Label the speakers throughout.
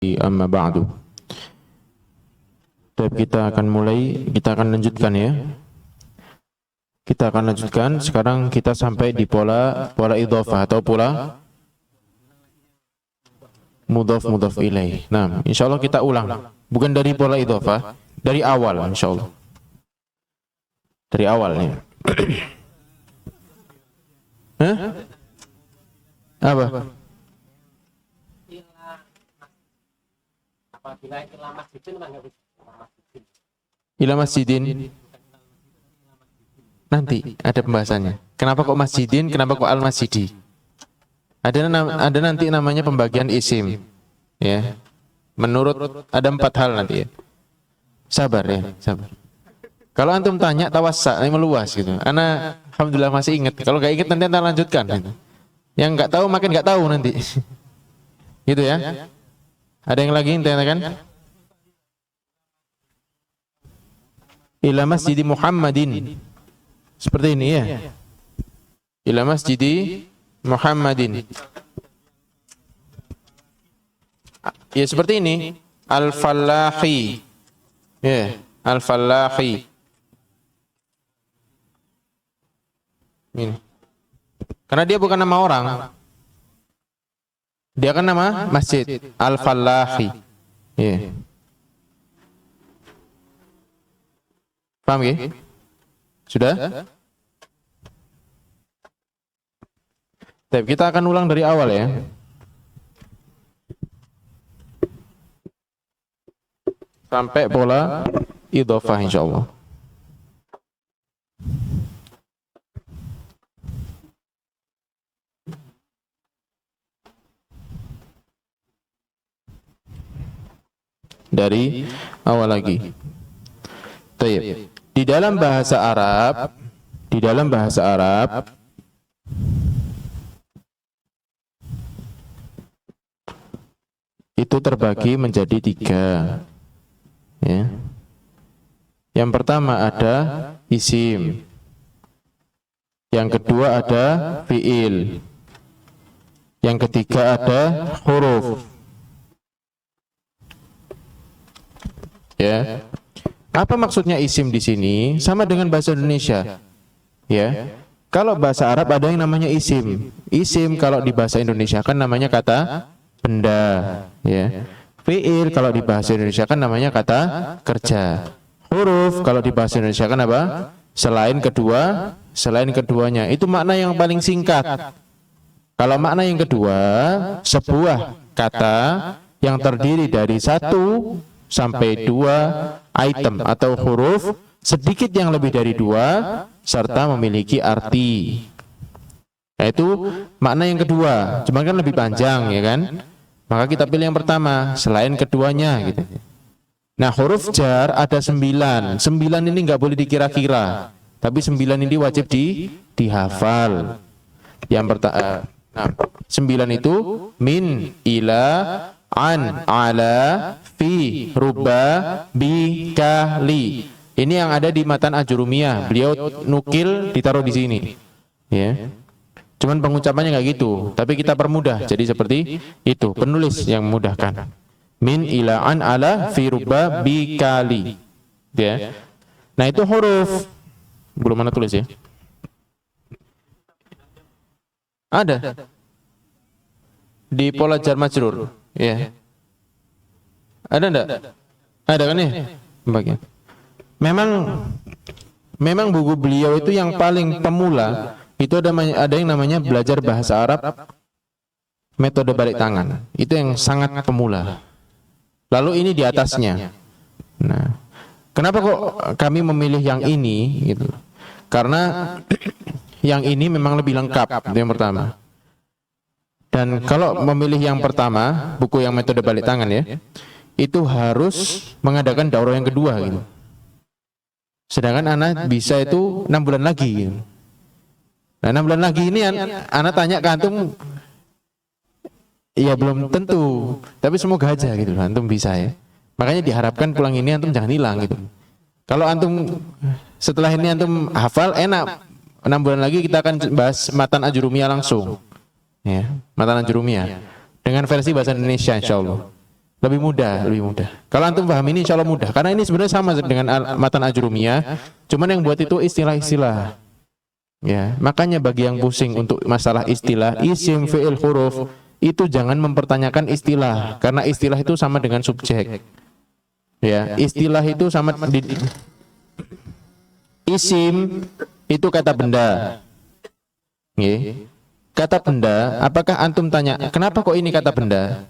Speaker 1: Amma ba'du. Dan kita akan lanjutkan ya. Kita akan lanjutkan. Sekarang kita sampai di pola idhofah atau pola mudhaf ilaih. Nah, insyaallah kita ulang. Bukan dari pola idhofah, dari awal insyaallah. Dari awalnya. Hah? Apa? Ila masjidin. Nanti ada pembahasannya. Kenapa kok masjidin? Kenapa kok al-masjidi? Ada nanti namanya pembagian isim. Ya. Menurut ada 4 hal nanti ya. Sabar ya, sabar. Kalau antum tanya tawassa, meluas gitu. Ana alhamdulillah masih ingat. Kalau enggak ingat nanti anda lanjutkan. Yang enggak tahu makin enggak tahu nanti. Gitu ya. Ada yang lagi kan? Ila masjidi Muhammadin. Seperti ini ya. Ila masjidi Muhammadin. Ya seperti ini. Al-Fallahi. Ya, Al-Fallahi. Ini. Karena dia bukan nama orang. Dia kan nama masjid. Al-Fallahi. Ya. Paham ya? Sudah? Baik, kita akan ulang dari awal ya. Sampai pola idhofah insyaallah. Dari awal lagi. Baik. Di dalam bahasa Arab itu terbagi menjadi 3. Ya. Yang pertama ada isim. Yang kedua ada fiil. Yang ketiga ada huruf. Ya. Apa maksudnya isim di sini? Sama dengan bahasa Indonesia. Ya. Kalau bahasa Arab ada yang namanya isim. Isim kalau di bahasa Indonesia kan namanya kata benda, ya. Fiil kalau di bahasa Indonesia kan namanya kata kerja. Huruf kalau di bahasa Indonesia kan apa? Selain keduanya. Itu makna yang paling singkat. Kalau makna yang kedua, sebuah kata yang terdiri dari 1 sampai 2 item atau huruf, sedikit yang lebih dari 2 serta memiliki arti. Yaitu makna yang kedua, cuma kan lebih panjang ya kan? Maka kita pilih yang pertama, selain keduanya gitu. Nah, huruf jar ada 9. 9 ini nggak boleh dikira-kira. Tapi 9 ini wajib dihafal. Yang pertama, 9 itu min, ila, an, ala, fi, ruba, bi, kali. Ini yang ada di matan Ajurumiyah. Beliau nukil ditaruh di sini. Ya. Cuman pengucapannya nggak gitu, tapi kita permudah. Jadi seperti itu, penulis yang memudahkan. Min, ila, an, ala, fi, ruba, bi, kali. Ya. Nah, itu huruf. Belum mana tulis ya? Ada. Di pola jar majrur. Ya. Ada enggak? Ada kan ya? Bagian. Memang buku beliau itu yang paling pemula, itu ada yang namanya belajar bahasa Arab metode balik tangan. Itu yang sangat pemula. Lalu ini di atasnya. Nah, kenapa kok kami memilih yang ini gitu? Karena yang ini memang lebih lengkap, itu yang pertama. Dan kalau memilih yang pertama, buku yang metode balik tangan ya, itu harus mengadakan daurah yang kedua gitu. Sedangkan anak bisa itu 6 bulan lagi gitu. Nah, 6 bulan lagi ini anak tanya ke antum, ya belum tentu, tapi semoga aja gitu antum bisa ya. Makanya diharapkan pulang ini antum jangan hilang gitu. Kalau antum setelah ini antum hafal enak, 6 bulan lagi kita akan bahas matan Ajurumiyah langsung. Ya, matan Ajurumiyah dengan versi bahasa Indonesia insyaallah. Lebih mudah, lebih mudah. Kalau antum paham ini insya Allah mudah. Karena ini sebenarnya sama dengan matan ajrumiyah, cuman yang buat itu istilah-istilah. Ya, makanya bagi yang pusing untuk masalah istilah, isim, fi'il, huruf, itu jangan mempertanyakan istilah, karena istilah itu sama dengan subjek. Ya, istilah itu sama isim itu kata benda. Ya. Kata benda, apakah antum tanya, kenapa kok ini kata benda?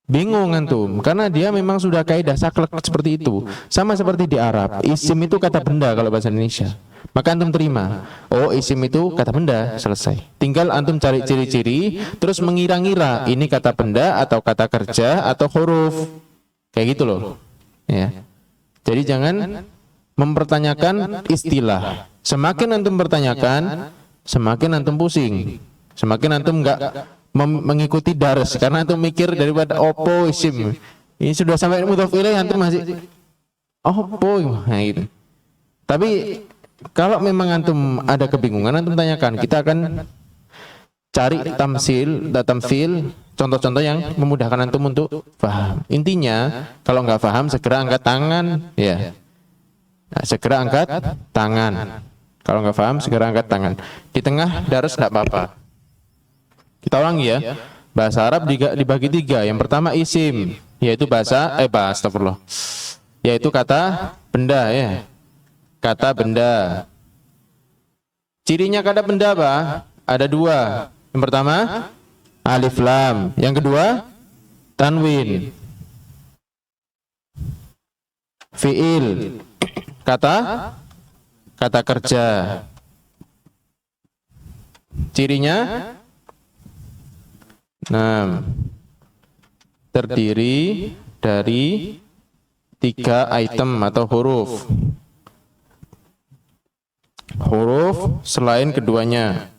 Speaker 1: Bingung antum, karena dia memang sudah kaidah saklek seperti itu. Sama seperti di Arab, isim itu kata benda kalau bahasa Indonesia. Maka antum terima, oh isim itu kata benda, selesai. Tinggal antum cari ciri-ciri, terus mengira-ngira ini kata benda atau kata kerja atau huruf. Kayak gitu loh. Ya. Jadi jangan mempertanyakan istilah. Semakin antum bertanyakan, semakin antum pusing. Semakin antum enggak mengikuti daras, karena antum mikir daripada opo isim. Ini sudah sampai mudhof ilaih antum masih opo, nah gitu. Tapi kalau memang antum ada kebingungan, antum tanyakan. Kita akan cari tamsil, contoh-contoh yang memudahkan antum untuk paham. Intinya, kalau nggak paham segera angkat tangan, ya. Nah, segera angkat tangan. Kalau nggak paham segera angkat tangan. Di tengah daras nggak apa-apa. Kita ulangi ya. Bahasa Arab dibagi tiga. Yang pertama isim, yaitu astagfirullah. Yaitu kata benda ya. Kata benda. Cirinya kata benda apa? Ada dua. Yang pertama alif lam. Yang kedua tanwin. Fiil. Kata kerja. Cirinya terdiri dari 3 item atau huruf. Huruf selain keduanya.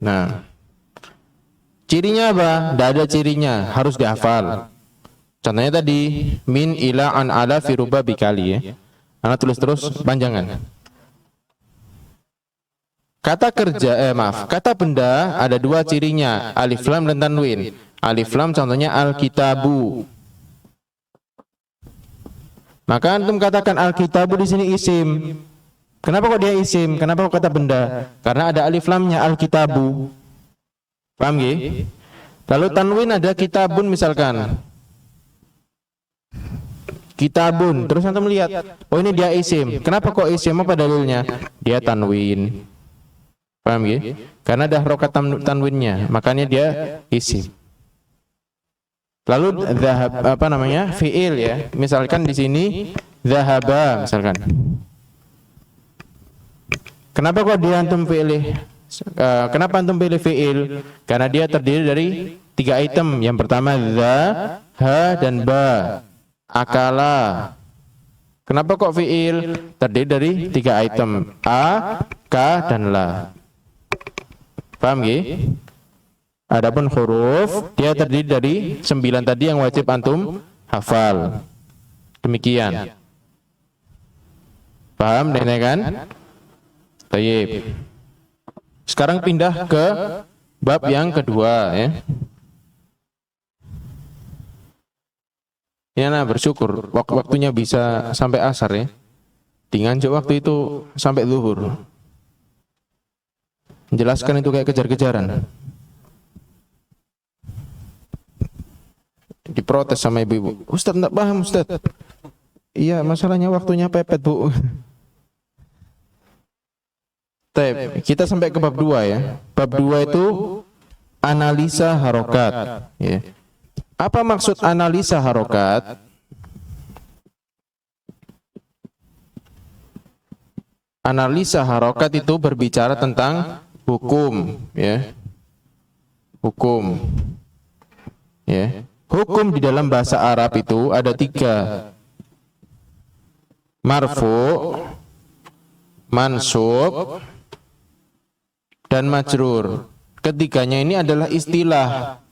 Speaker 1: Nah, cirinya apa? Tidak ada cirinya, harus dihafal. Contohnya tadi min ila an ala fi ruba bikali ya. Anak tulis terus panjangan. Kata kerja, kata benda ada 2 cirinya, alif lam dan tanwin. Alif lam contohnya al-kitabu. Maka antum katakan al-kitabu di sini isim. Kenapa kok dia isim? Kenapa kok kata benda? Karena ada alif lamnya al-kitabu. Paham nggih? Lalu tanwin ada kitabun misalkan. Kitabun. Terus antum lihat, oh ini dia isim. Kenapa kok isim? Apa dalilnya? Dia tanwin. Paham ya? Karena ada harokat tanwinnya, makanya dia isim. Lalu fiil ya. Misalkan di sini zahaba misalkan. Kenapa kok dia antum pilih? Kenapa antum pilih fiil? Karena dia terdiri dari 3 item. Yang pertama za, ha dan ba. Akala. Kenapa kok fiil? Terdiri dari 3 item. A, ka dan la. Paham nggih? Adapun huruf dia terdiri dari 9 tadi yang wajib antum hafal. Demikian. Paham ini kan? Baik. Sekarang pindah ke bab yang kedua ya. Ya nah, bersyukur waktunya bisa sampai asar ya. Di Nganjuk waktu itu sampai zuhur. Menjelaskan itu kayak kejar-kejaran. Diprotes sama ibu-ibu. Ustaz enggak paham Ustaz. Iya, masalahnya waktunya pepet, Bu. Kita sampai ke bab 2 ya. Bab 2 itu analisa harokat ya. Apa maksud analisa harokat? Analisa harokat itu berbicara tentang hukum ya. Hukum ya. Hukum di dalam bahasa Arab itu ada 3. Marfu, mansub, dan majrur. Ketiganya ini adalah istilah.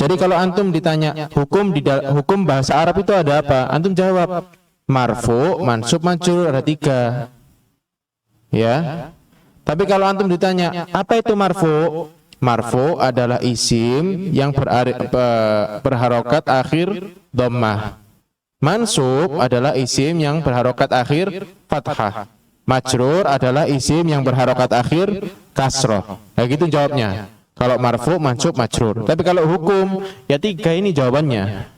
Speaker 1: Jadi kalau antum ditanya hukum bahasa Arab itu ada apa? Antum jawab marfu, mansub, majrur, ada 3. Ya. Tapi kalau antum ditanya, apa itu marfu? Marfu adalah isim yang berharokat akhir dhammah. Mansub adalah isim yang berharokat akhir fathah. Majrur adalah isim yang berharokat akhir kasroh. Nah gitu jawabnya. Kalau marfu, mansub, majrur. Tapi kalau hukum, ya 3 ini jawabannya.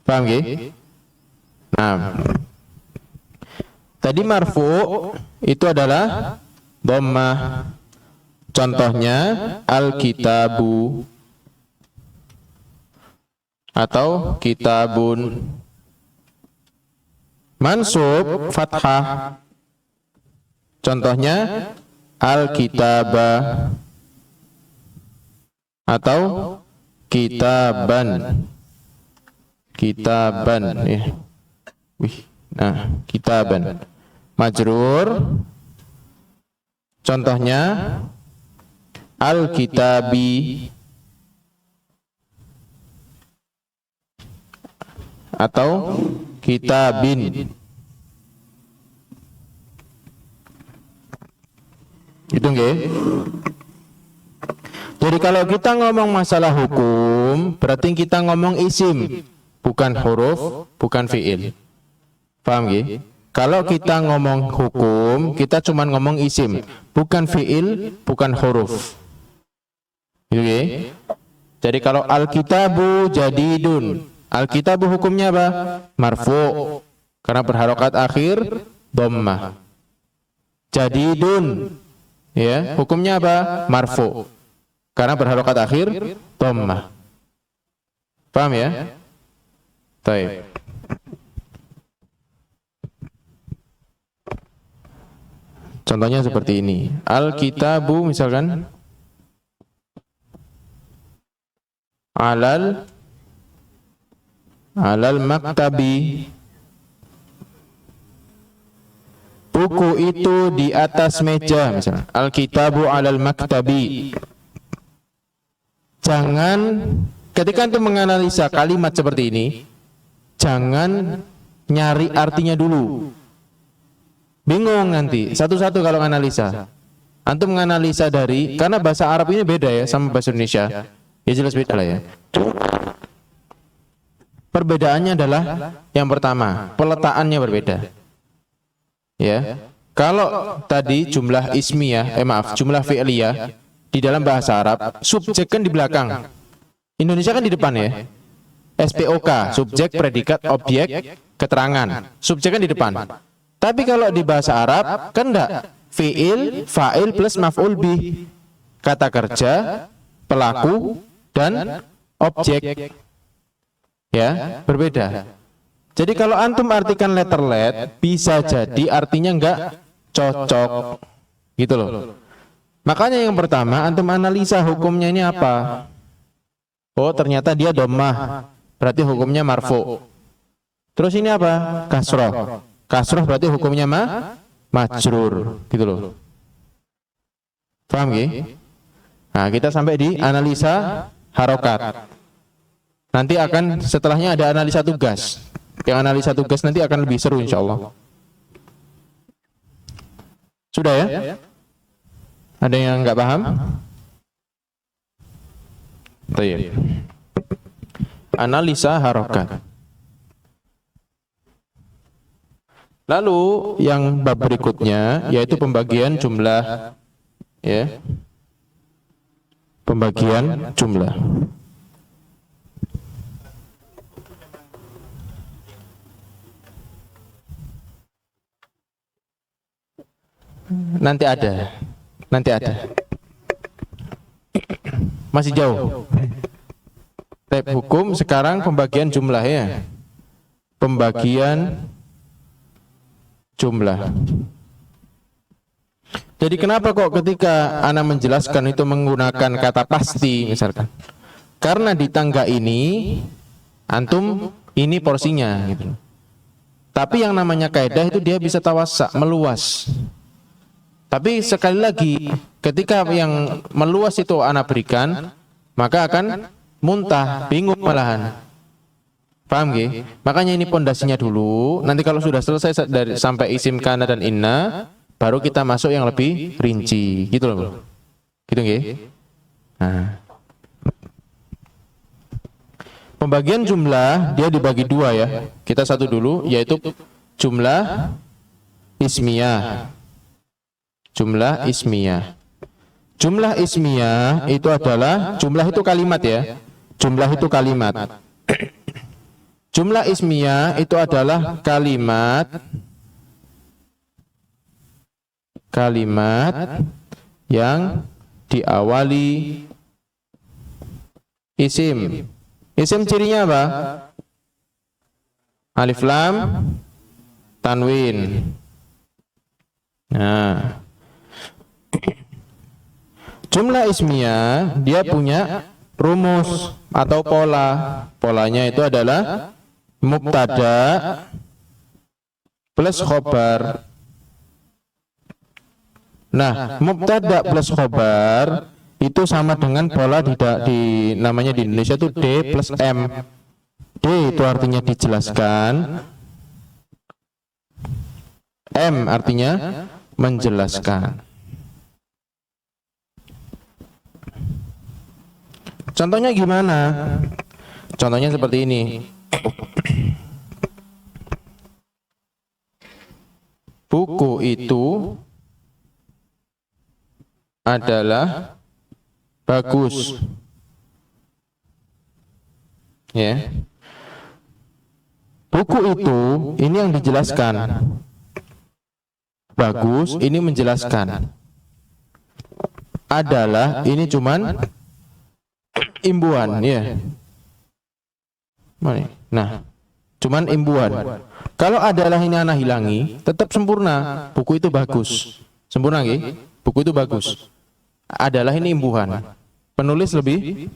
Speaker 1: Paham ya? Nah, tadi marfu itu adalah dhammah. Contohnya al-kitabu atau kitabun. Mansub fathah. Contohnya al-kitabah atau kitaban. Kitaban ya. Nah, kitaban. Majrur. Contohnya al-kitabi atau kitabin. Itu nggih. Jadi kalau kita ngomong masalah hukum, berarti kita ngomong isim, bukan huruf, bukan fiil. Paham nggih? Kalau kita ngomong hukum, kita cuma ngomong isim, bukan fiil, bukan huruf. Oke. Jadi kalau al-kitabu jadidun, al-kitabu hukumnya apa? Marfu, karena berharokat akhir dhammah. Jadidun, ya, hukumnya apa? Marfu, karena berharokat akhir dhammah. Paham ya? Baik. Contohnya seperti ini. Al-kitabu misalkan alal maktabi. Buku itu di atas meja misalnya. Al-kitabu alal maktabi. Jangan ketika Anda menganalisa kalimat seperti ini, jangan nyari artinya dulu. Bingung nanti, satu-satu kalau analisa. Antum menganalisa dari, karena bahasa Arab ini beda ya sama bahasa Indonesia. Ya jelas beda lah ya. Perbedaannya adalah yang pertama, peletakannya berbeda. Ya. Kalau tadi jumlah ismiyah, jumlah fi'liyah di dalam bahasa Arab, subjek kan di belakang. Indonesia kan di depan ya. SPOK, subjek, predikat, objek, keterangan. Subjek kan di depan. Tapi kalau di bahasa Arab kan enggak, fi'il, fa'il plus maf'ul bih. Kata kerja, pelaku dan objek. Ya, berbeda. Jadi kalau antum artikan letterlet, bisa jadi artinya enggak cocok. Gitu loh. Makanya yang pertama antum analisa hukumnya ini apa? Oh, ternyata dia dhammah. Berarti hukumnya marfu. Terus ini apa? Kasroh. Kasroh berarti hukumnya majrur, gitu loh. Paham nggih? Nah, kita sampai di analisa harokat. Nanti akan setelahnya ada analisa tugas. Yang analisa tugas nanti akan lebih seru insyaallah. Sudah ya? Ada yang nggak paham? Baik. Analisa harokat. Lalu yang bab berikutnya yaitu pembagian jumlah, ya, pembagian jumlah. Nanti ada, masih jauh. Tab hukum sekarang pembagian jumlah ya, pembagian jumlah. Jadi kenapa kok ketika ana menjelaskan itu menggunakan kata pasti misalkan? Karena di tangga ini antum ini porsinya gitu. Tapi yang namanya kaidah itu dia bisa tawassa, meluas. Tapi sekali lagi ketika yang meluas itu ana berikan, maka akan muntah, bingung malahan. Paham nggih? Makanya ini pondasinya dulu. Nanti kalau sudah selesai dari sampai isim kana dan inna, baru kita masuk yang lebih rinci, gitu loh. Gitu nggih? Nah. Pembagian jumlah dia dibagi dua ya. Kita satu dulu, yaitu jumlah ismiyah. Jumlah ismiyah. Jumlah ismiyah itu adalah, jumlah itu kalimat ya. Jumlah itu kalimat. Jumlah ismiyah itu adalah kalimat yang diawali isim. Isim cirinya apa? Alif lam tanwin. Nah, jumlah ismiyah dia punya rumus atau pola. Polanya itu adalah mubtada plus khobar. Nah, mubtada plus khobar itu sama dengan pola di namanya di Indonesia itu D plus M. D itu artinya dijelaskan, M artinya menjelaskan. Contohnya gimana? Contohnya seperti ini. Buku itu adalah bagus. Ya. Buku itu ini yang dijelaskan. Bagus ini menjelaskan. Adalah ini cuman imbuhan, ya. Nah, cuman imbuhan. Kalau adalah ini anak hilangi, tetap sempurna. Buku itu bagus. Sempurna nggih? Buku itu bagus. Adalah ini imbuhan. Penulis lebih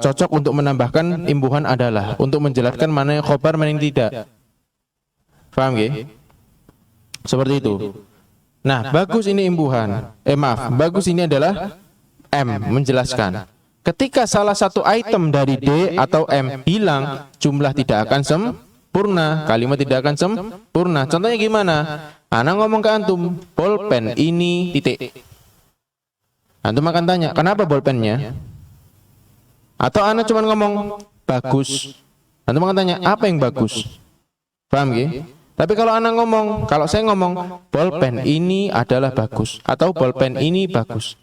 Speaker 1: cocok untuk menambahkan imbuhan adalah untuk menjelaskan mana yang khobar, mana yang tidak. Paham nggih? Seperti itu. Nah, bagus ini imbuhan. Bagus ini adalah M, menjelaskan. Ketika salah satu item dari D atau M hilang, jumlah tidak akan sempurna, kalimat tidak akan sempurna. Contohnya gimana? Ana ngomong ke antum, bolpen ini titik. Antum akan tanya, kenapa bolpennya? Atau ana cuma ngomong bagus. Antum akan tanya, apa yang bagus? Paham nggih? Tapi kalau ana ngomong, kalau saya ngomong bolpen ini adalah bagus atau bolpen ini bagus.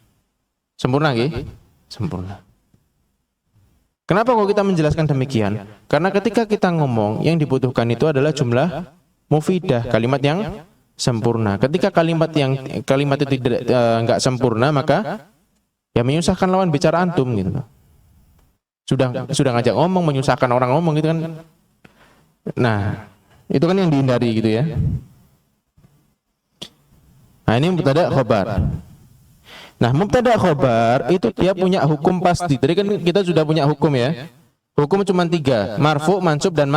Speaker 1: Sempurna nggih? Sempurna. Kenapa kok kita menjelaskan demikian? Karena ketika kita ngomong, yang dibutuhkan itu adalah jumlah mufidah, kalimat yang sempurna. Ketika kalimat itu tidak enggak sempurna, maka ya menyusahkan lawan bicara antum gitu. Sudah ngajak ngomong, menyusahkan orang ngomong gitu kan. Nah, itu kan yang dihindari gitu ya. Nah, ini mubtada khobar. Nah, mubtada khobar itu dia punya hukum pasti. Tadi kan kita sudah punya hukum ya. Hukum cuma 3, marfu, mansub, dan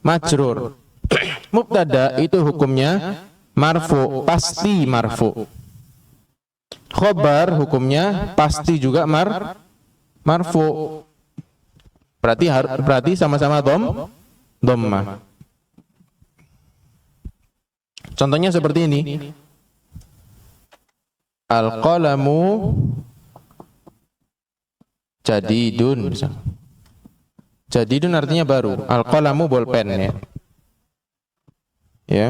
Speaker 1: majrur. Mubtada itu hukumnya marfu, pasti marfu. Khobar hukumnya pasti juga marfu. Berarti sama-sama dhammah. Contohnya seperti ini. Al-qalamu jadidun. Jadidun artinya baru. Al-qalamu bolpen ya. Ya.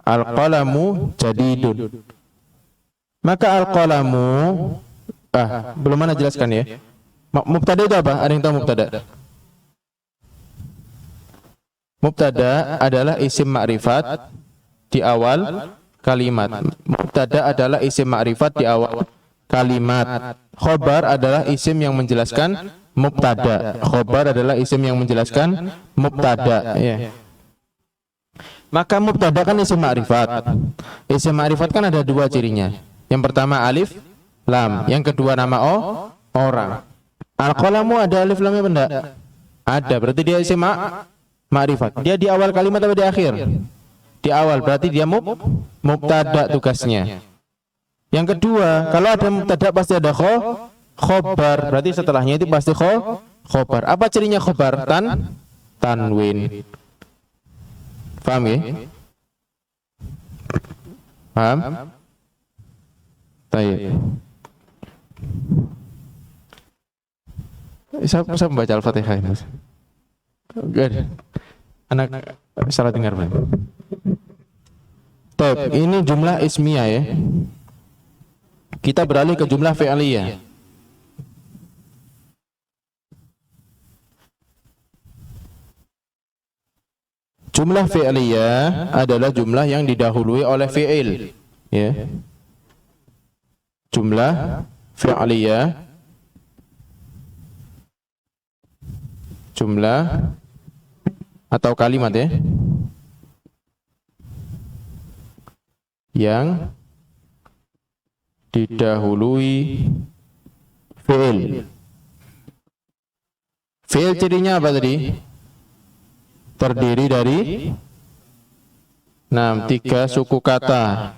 Speaker 1: Al-qalamu jadidun. Maka al-qalamu belum mana jelaskan ya. Mubtada itu apa? Ada yang tahu mubtada? Mubtada adalah isim ma'rifat di awal kalimat. Mubtada adalah isim ma'rifat di awal kalimat. Khobar adalah isim yang menjelaskan mubtada. Khobar adalah isim yang menjelaskan mubtada. Ya. Maka mubtada kan isim ma'rifat. Isim ma'rifat kan ada 2 cirinya. Yang pertama alif lam, yang kedua nama orang. Al-qalamu ada alif lamnya benda? Ada, berarti dia isim ma'rifat. Dia di awal kalimat atau di akhir? Di awal, berarti dia mubtada tugasnya. Yang kedua, kalau ada mubtada pasti ada khobar, berarti setelahnya itu pasti khobar. Apa cirinya khobar? Tanwin. Paham ya? Paham? Baik. Saya membaca Al-Fatihah ini. Good. Anak salah dengar, Bang. Baik, ini jumlah ismiyah ya. Kita beralih ke jumlah fi'liyah. Jumlah fi'liyah adalah jumlah yang didahului oleh fi'il, ya. Jumlah fi'liyah, jumlah atau kalimat ya, yang didahului fi'il. Fi'il cirinya apa tadi? Terdiri dari 3 suku kata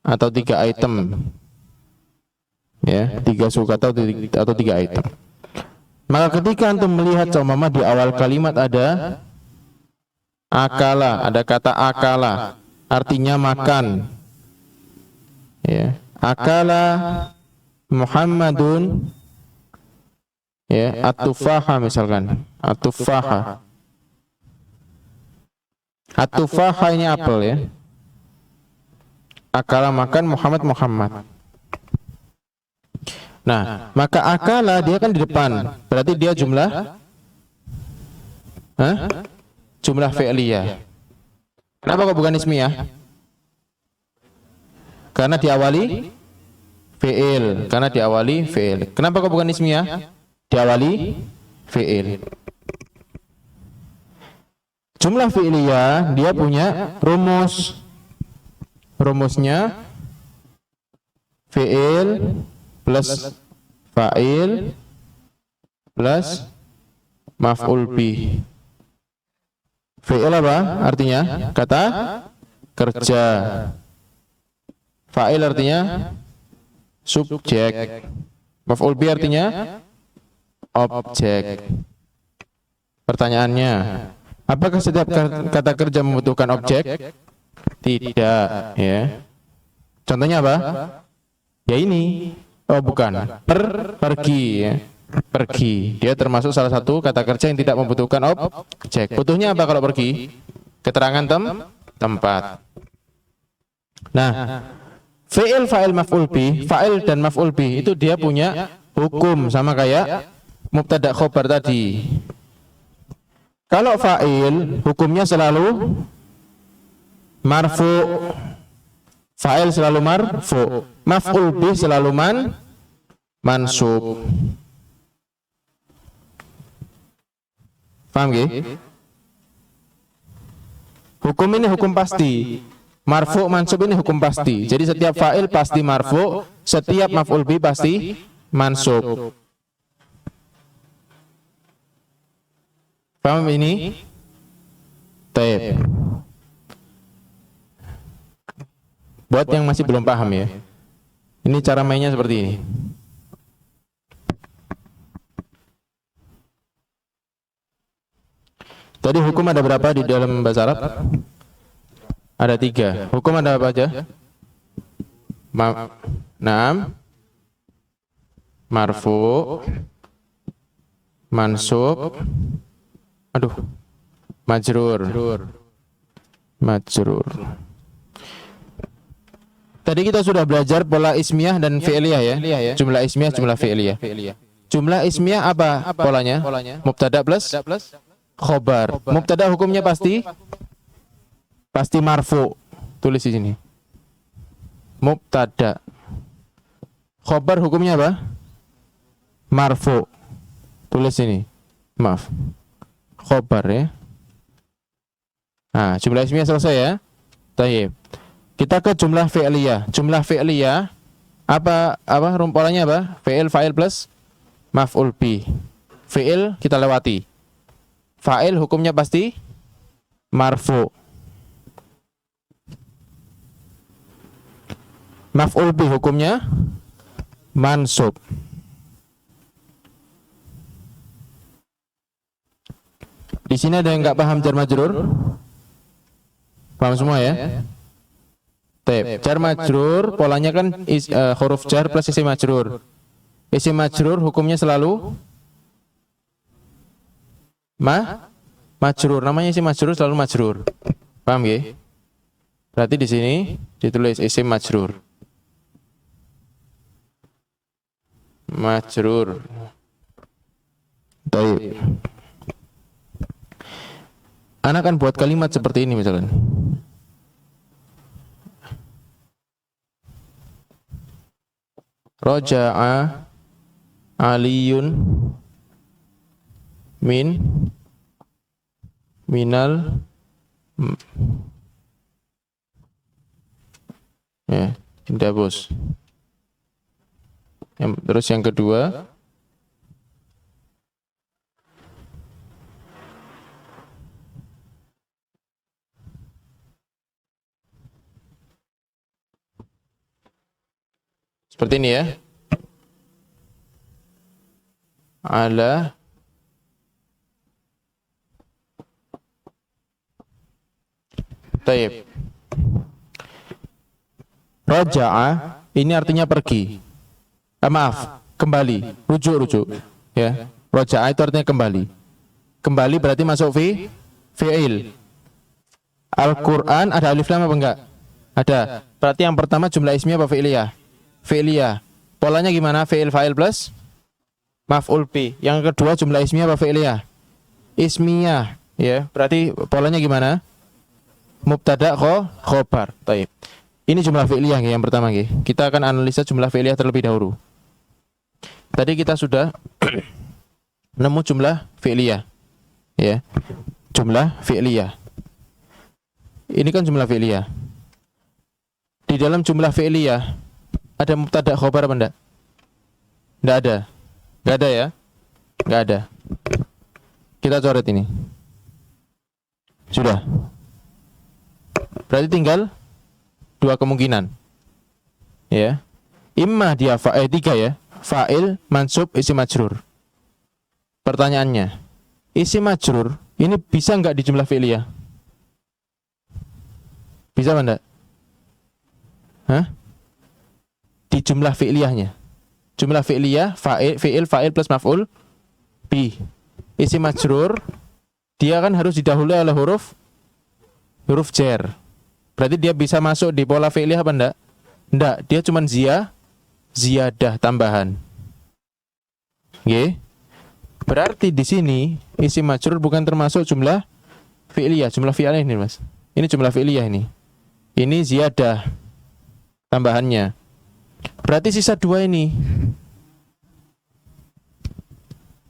Speaker 1: atau 3 item. Ya, 3 suku kata atau 3 item. Maka ketika antum melihat seumpama di awal kalimat ada akala, ada kata akala, artinya makan. Ya, akala Muhammadun, ya, at-tufaha misalkan, at-tufaha. At-tufaha ini apel ya. Akala makan Muhammad. Nah, maka akala dia kan di depan, berarti dia jumlah jumlah fi'liyah. Kenapa kok bukan ismiyah? Karena diawali fi'il. Kenapa kok bukan ismiyah? Diawali fi'il. Jumlah fi'liyah dia punya rumus. Rumusnya fi'il plus fa'il plus maf'ul bih. Fi'il apa? Artinya kata kerja. Fa'il artinya subjek. Maf'ul bih artinya objek. Pertanyaannya, apakah setiap kata kerja membutuhkan objek? Tidak, ya. Contohnya apa? Ya ini. Oh bukan, pergi ya. Pergi, dia termasuk salah satu kata kerja yang tidak membutuhkan objek. Butuhnya apa kalau pergi? Keterangan tempat. Nah, fi'il, fa'il, maf'ul bih, fa'il dan maf'ul bih itu dia punya hukum sama kayak mubtada khobar tadi. Kalau fa'il hukumnya selalu marfu'. Fa'il selalu marfu', maf'ul bih selalu mansub. Paham gak? Hukum ini hukum pasti. Marfu' mansub ini hukum pasti. Jadi setiap fa'il pasti marfu', setiap maf'ul bih pasti mansub. Paham ini? Taib. Buat yang masih belum paham ya, ini cara mainnya seperti ini. Tadi hukum ada berapa di dalam bahasa Arab? Ada 3. Hukum ada apa aja? Marfu, mansub, majrur. Tadi kita sudah belajar pola ismiyah dan fi'liyah ya. Jumlah ismiyah, jumlah fi'liyah. Jumlah ismiyah apa polanya? Mubtada plus khobar. Mubtada hukumnya pasti marfu. Tulis di sini. Mubtada. Khobar hukumnya apa? Marfu. Tulis sini. Maaf. Khobar ya. Nah, jumlah ismiyah selesai ya. Tayyib. Kita ke jumlah fi'liyah. Jumlah fi'liyah apa polanya apa? Fi'il, fa'il plus maf'ul bih. Fi'il kita lewati. Fa'il hukumnya pasti marfu. Maf'ul bih hukumnya mansub. Di sini ada yang enggak paham jar majrur? Paham semua ya? Jar majrur polanya kan huruf jar plus isim majrur. Isim majrur hukumnya selalu majrur. Namanya isim majrur selalu majrur. Paham ya? Berarti di sini ditulis isim majrur. Majrur. Baik. Anak kan buat kalimat seperti ini misalkan. Roja'a Aliyun minal ya, tidak bos. Terus yang kedua seperti ini ya. Ala Taib. Raja'a ini artinya pergi. Maaf, kembali, rujuk. Ya. Raja'a itu artinya kembali. Kembali berarti masuk fi'il. Al-Qur'an ada alif lam apa enggak? Ada. Berarti yang pertama jumlah ismiyah apa fi'liyah? Fi'liyah. Polanya gimana? Fi'il fa'il plus maf'ul bi. Yang kedua jumlah ismiyah apa fi'liyah? Ismiyah, ya. Berarti polanya gimana? Mubtada khobar. Baik. Ini jumlah fi'liyah yang pertama nggih. Kita akan analisa jumlah fi'liyah terlebih dahulu. Tadi kita sudah nemu jumlah fi'liyah. Ya. Jumlah fi'liyah. Ini kan jumlah fi'liyah. Di dalam jumlah fi'liyah ada mubtada khobar apa enggak? Enggak ada. Enggak ada ya? Enggak ada. Kita coret ini. Sudah. Berarti tinggal dua kemungkinan. Ya. Imma dia tiga ya. Fa'il, mansub, isim majrur. Pertanyaannya, isim majrur ini bisa enggak di jumlah fi'liyah? Bisa apa enggak? Hah? Di jumlah fi'liyahnya. Jumlah fi'liyah, fi'il plus maf'ul bi. Isim majrur dia kan harus didahului oleh huruf jar. Berarti dia bisa masuk di pola fi'liyah apa enggak? Enggak, dia cuma ziyadah tambahan. Oke. Berarti di sini isim majrur bukan termasuk jumlah fi'liyah. Jumlah fi'liyah ini, Mas. Ini jumlah fi'liyah ini. Ini ziyadah tambahannya. Berarti sisa dua ini.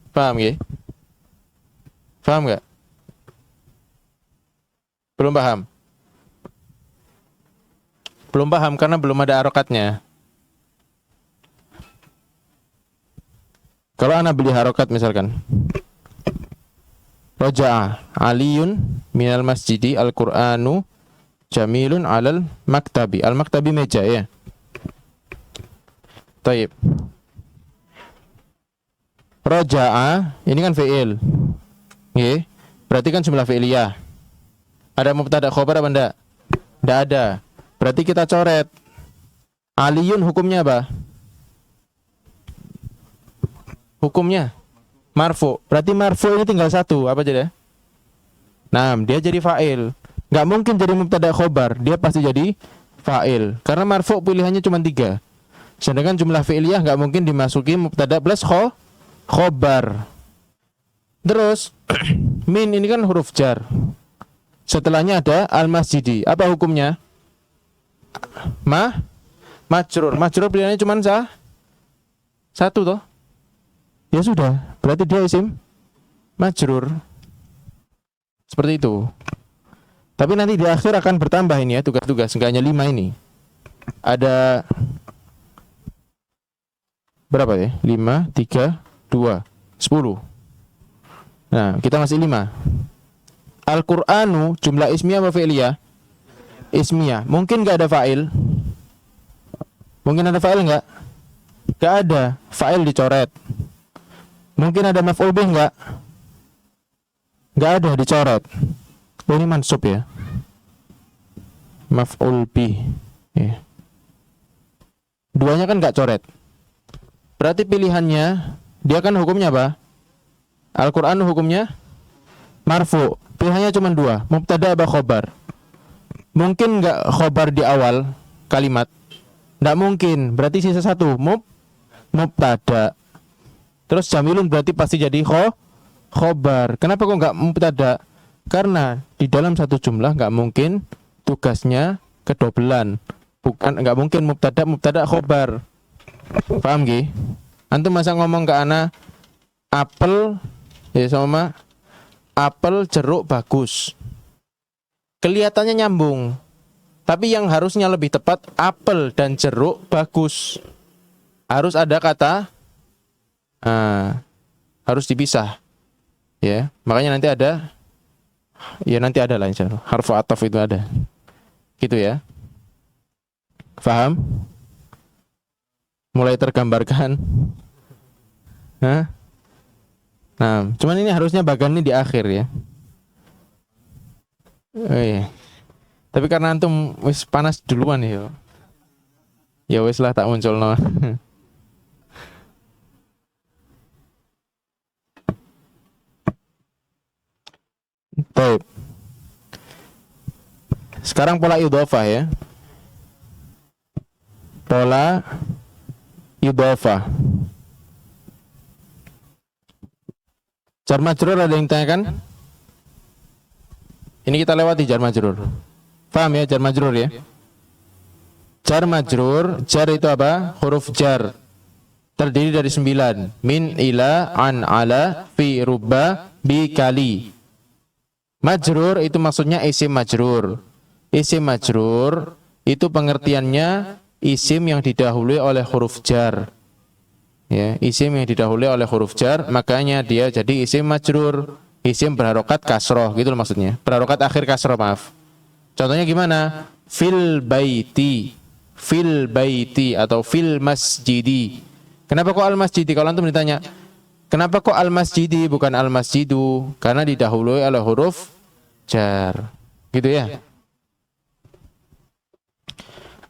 Speaker 1: Paham ya? Paham nggak? Belum paham? Belum paham karena belum ada harokatnya. Kalau ana beli harokat misalkan, Raja'a Aliyun minal masjidi al-Qur'anu jamilun alal maktabi. Al-maktabi meja ya. Taib. Raja'a ini kan fi'il. Nggih. Berarti kan jumlah fi'liyah. Ada mubtada khobar apa enggak? Enggak ada. Berarti kita coret. Aliyun hukumnya apa? Hukumnya marfu. Berarti marfu ini tinggal satu. Apa jadi? Nah, dia jadi fa'il. Nggak mungkin jadi mubtada khobar. Dia pasti jadi fa'il. Karena marfu pilihannya cuma 3. Sedangkan jumlah fi'liyah nggak mungkin dimasuki mubtada plus khobar. Terus min ini kan huruf jar. Setelahnya ada al-masjidi. Apa hukumnya? Majrur. Majrur pilihannya cuma satu toh. Ya sudah, berarti dia isim majrur. Seperti itu. Tapi nanti di akhir akan bertambah ini ya tugas-tugas. Enggak hanya 5 ini. Ada berapa ya? 5, 3, 2, 10. Nah, kita masih 5. Al-Qur'anu jumlah ismiyah apa fi'liyah? Ismiyah. Mungkin enggak ada fa'il? Mungkin ada fa'il enggak? Enggak ada. Fa'il dicoret. Mungkin ada maf'ul bih enggak? Enggak ada, dicoret. Oh, ini mansub ya. Maf'ul bih Ya. Duanya kan nggak coret. Berarti pilihannya, dia kan hukumnya apa? Al-Quran hukumnya marfu. Pilihannya cuma dua, mubtada apa khobar. Mungkin nggak khobar di awal kalimat? Nggak mungkin. Berarti sisa satu, mubtada. Terus jamilun berarti pasti jadi khobar. Kenapa kok nggak mubtada? Karena di dalam satu jumlah nggak mungkin tugasnya kedobelan. Bukan, nggak mungkin mubtada khobar. Paham gih? Antum masa ngomong ke ana apel ya sama apel jeruk bagus. Kelihatannya nyambung. Tapi yang harusnya lebih tepat apel dan jeruk bagus. Harus ada kata harus dipisah. Ya, makanya nanti ada lah insyaallah. Harfu ataf itu ada. Gitu ya. Faham? Mulai tergambarkan. Nah, cuman ini harusnya bagan ini di akhir ya. Oh, iya. Tapi karena antum wis panas duluan ya. Ya wis lah tak munculno. Baik. Sekarang pola idhofah ya. Pola idhofah. Jar majrur ada yang tanyakan? Ini kita lewati jar majrur. Paham ya jar majrur ya? Jar majrur, jar itu apa? Huruf jar. Terdiri dari 9. Min, ila, an, ala, fi, rubba, bi, kali. Majrur itu maksudnya isim majrur. Isim majrur itu pengertiannya isim yang didahului oleh huruf jar. Ya, isim yang didahului oleh huruf jar, makanya dia jadi isim majrur. Isim berharokat kasroh, gitu loh maksudnya. Berharokat akhir kasroh, maaf. Contohnya gimana? Fil baiti atau fil masjidi. Kenapa kok al masjidi? Kalau antum ditanya, kenapa kok al masjidi bukan al masjidu? Karena didahului oleh huruf jar. Gitu ya.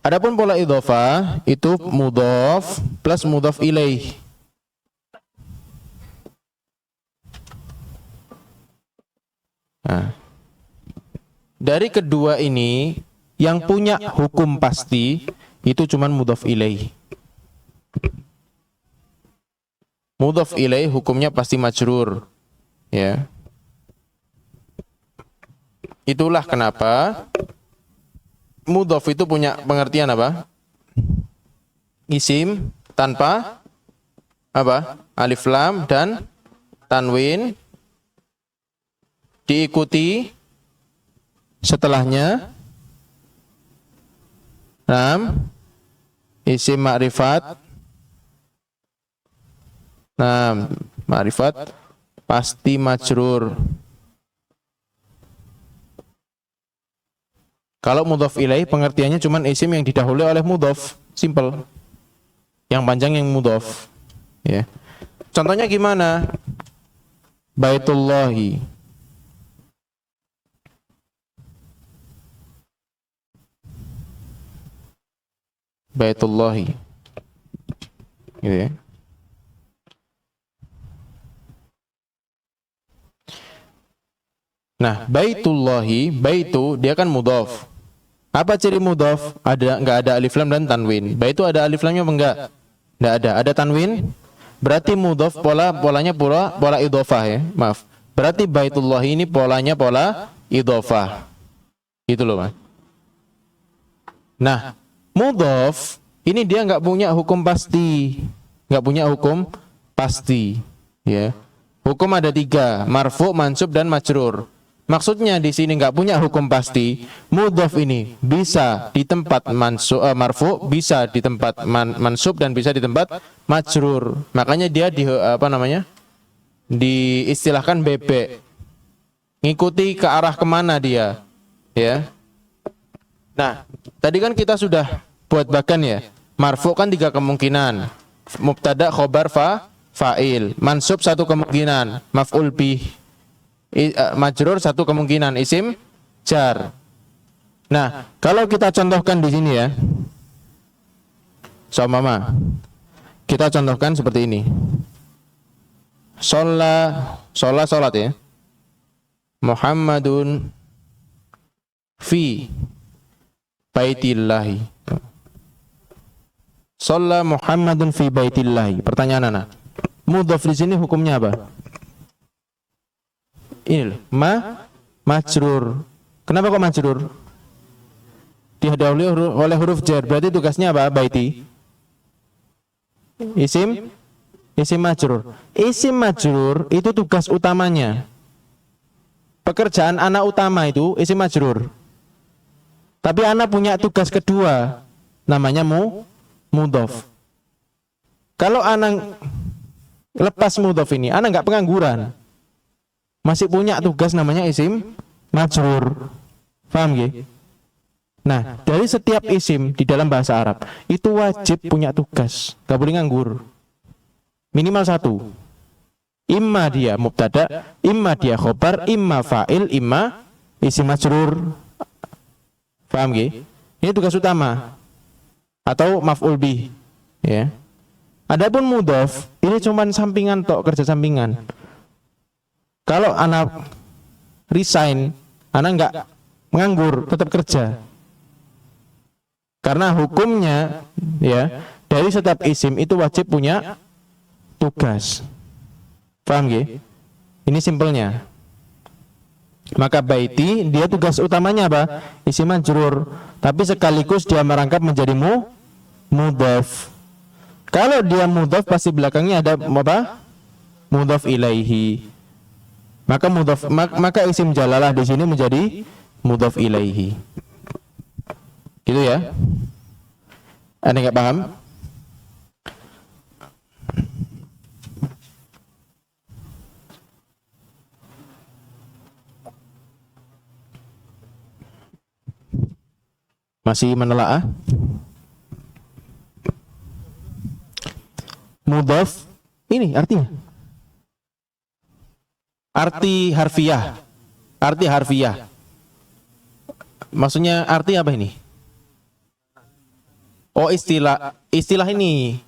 Speaker 1: Adapun pola idhofah itu mudhof plus mudhof ilaih. Nah, dari kedua ini yang punya hukum pasti itu cuman mudhof ilaih. Mudhof ilaih hukumnya pasti majrur. Ya. Itulah kenapa mudhof itu punya pengertian apa? Isim tanpa apa? Alif lam dan tanwin, diikuti setelahnya isim ma'rifat. Ma'rifat pasti majrur. Kalau mudhof ilaih pengertiannya cuman isim yang didahului oleh mudhof, simple. Yang panjang yang mudhof. Ya. Contohnya gimana? Baitullahi. Baitullahi. Gitu ya. Nah, baitullahi, baitu dia kan mudhof. Apa ciri mudhof? Enggak ada alif lam dan tanwin. Baitu ada alif lamnya apa enggak? Enggak ada. Ada tanwin? Berarti mudhof polanya pola idhofah ya. Maaf. Berarti baitullahi ini polanya pola idhofah. Gitu loh, Mas. Nah, mudhof ini dia enggak punya hukum pasti. Enggak punya hukum pasti, ya. Hukum ada 3, marfu, mansub dan majrur. Maksudnya di sini nggak punya hukum pasti. Mudhof ini bisa di tempat marfu, bisa di tempat mansub dan bisa di tempat majrur. Makanya dia diistilahkan bebek. Ngikuti ke arah kemana dia, ya. Nah, tadi kan kita sudah buat bagan ya. Marfu kan 3 kemungkinan. Mubtada, khobar, fa'il. Mansub 1 kemungkinan, maf'ul bih. Majrur 1 kemungkinan, isim jar. Nah, kalau kita contohkan di sini ya, mama, kita contohkan seperti ini. Sholat ya. Muhammadun fi baitillahi. Sholat Muhammadun fi baitillahi. Pertanyaan anak. Mudhaf di sini hukumnya apa? Ini loh, majrur. Kenapa kok majrur? Dihadapkan oleh huruf jar. Berarti tugasnya apa? Baiti. Isim majrur. Isim majrur itu tugas utamanya. Pekerjaan anak utama itu isim majrur. Tapi anak punya tugas kedua, namanya mudhaf. Kalau anak lepas mudhaf ini, anak nggak pengangguran. Masih punya tugas namanya isim majrur. Paham nggih? Nah, dari setiap isim di dalam bahasa Arab itu wajib punya tugas, gak boleh nganggur. Minimal satu. Imma dia mubtada, imma dia khobar, imma fa'il, imma isim majrur. Paham nggih? Ini tugas utama atau maf'ul bih, ya. Adapun mudhaf ini cuma sampingan tok, kerja sampingan. Kalau anak resign, anak enggak menganggur, tetap kerja. Karena hukumnya ya, dari setiap isim itu wajib punya tugas. Paham nggih? Ini simpelnya. Maka baiti dia tugas utamanya apa? Isim majrur, tapi sekaligus dia merangkap menjadi mudhaf. Kalau dia mudhaf pasti belakangnya ada apa? Mudhaf ilaihi. Maka isim jalalah di sini menjadi mudhaf ilaihi. Gitu ya. Ada nggak paham? Masih menelaah? Mudhaf ini artinya arti harfiah. Arti harfiah. Maksudnya arti apa ini? Oh, istilah ini.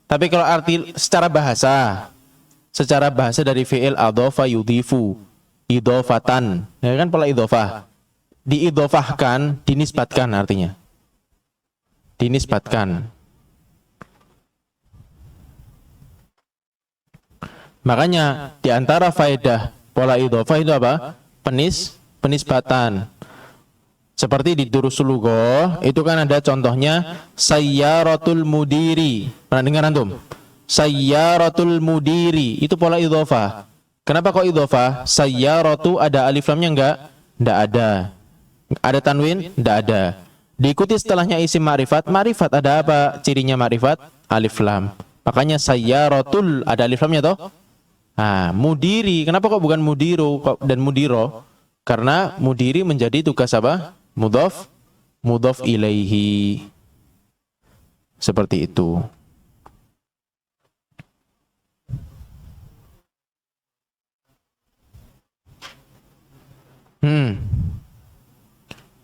Speaker 1: Tapi kalau arti secara bahasa dari fi'il adhafa yudhifu, idhofatan. Ya kan pola idhofah. Diidhofahkan, dinisbatkan artinya. Dinisbatkan. Makanya di antara faedah pola idhofah itu apa? Penisbatan. Seperti di Durusul Lughah itu kan ada contohnya sayyaratul mudiri. Pernah dengar antum? Sayyaratul mudiri itu pola idhofah. Kenapa kok idhofah? Sayyaratu ada alif lamnya enggak? Enggak ada. Ada tanwin? Enggak ada. Diikuti setelahnya isim ma'rifat. Ma'rifat ada apa cirinya ma'rifat? Alif lam. Makanya sayyaratul ada alif lamnya toh? Nah, mudiri. Kenapa kok bukan mudiru dan mudiro? Karena mudiri menjadi tugas apa? Mudhaf ilaihi. Seperti itu.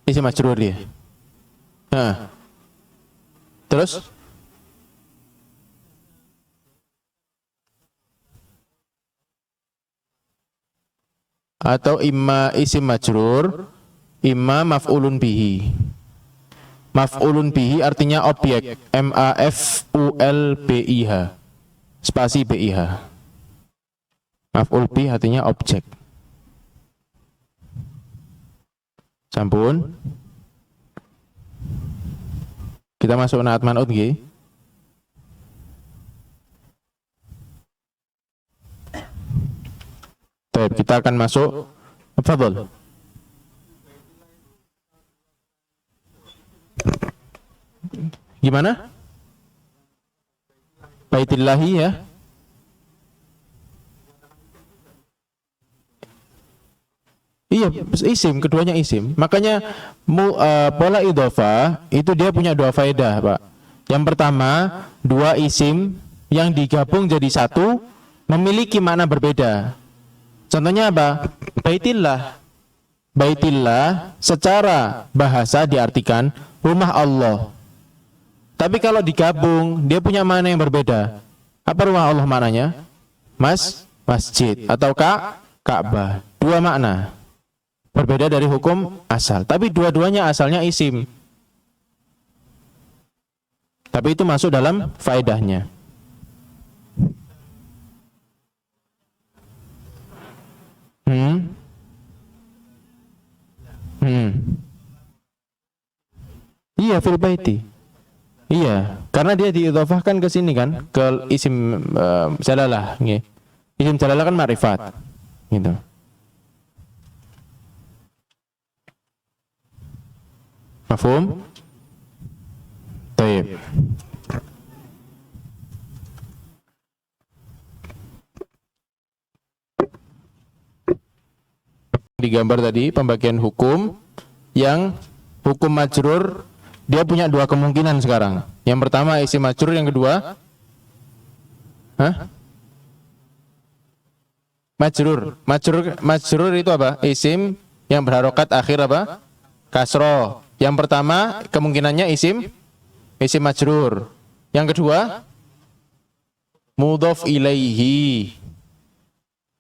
Speaker 1: Isim majrur dia. Nah. Terus? Atau imma isim majrur, imma maf'ulun bihi. Maf'ulun bihi artinya objek. M-A-F-U-L-B-I-H. Spasi B-I-H. Maf'ul bihi artinya objek. Sampun. Kita masuk naat man'ut nggih. Baik, kita akan masuk. Fadhol. Gimana? Baitillahi ya. Iya, isim, keduanya isim. Makanya pola idhofah itu dia punya dua faedah, Pak. Yang pertama, dua isim yang digabung jadi satu memiliki makna berbeda. Contohnya apa? Baitillah. Baitillah secara bahasa diartikan rumah Allah. Tapi kalau digabung, dia punya makna yang berbeda. Apa rumah Allah maknanya? Masjid atau Ka'bah. Dua makna. Berbeda dari hukum asal. Tapi dua-duanya asalnya isim. Tapi itu masuk dalam faedahnya. Iya, fil baiti. Iya, karena dia diidhafahkan ke sini kan, ke isim jalalah, nggih. Isim jalalah kan ma'rifat. Gitu. Mafhum? Baik. Digambar tadi pembagian hukum yang hukum majrur dia punya dua kemungkinan sekarang. Yang pertama isim majrur, yang kedua Majrur itu apa? Isim yang berharokat akhir apa? Kasroh. Yang pertama kemungkinannya isim majrur. Yang kedua mudhof ilaihi.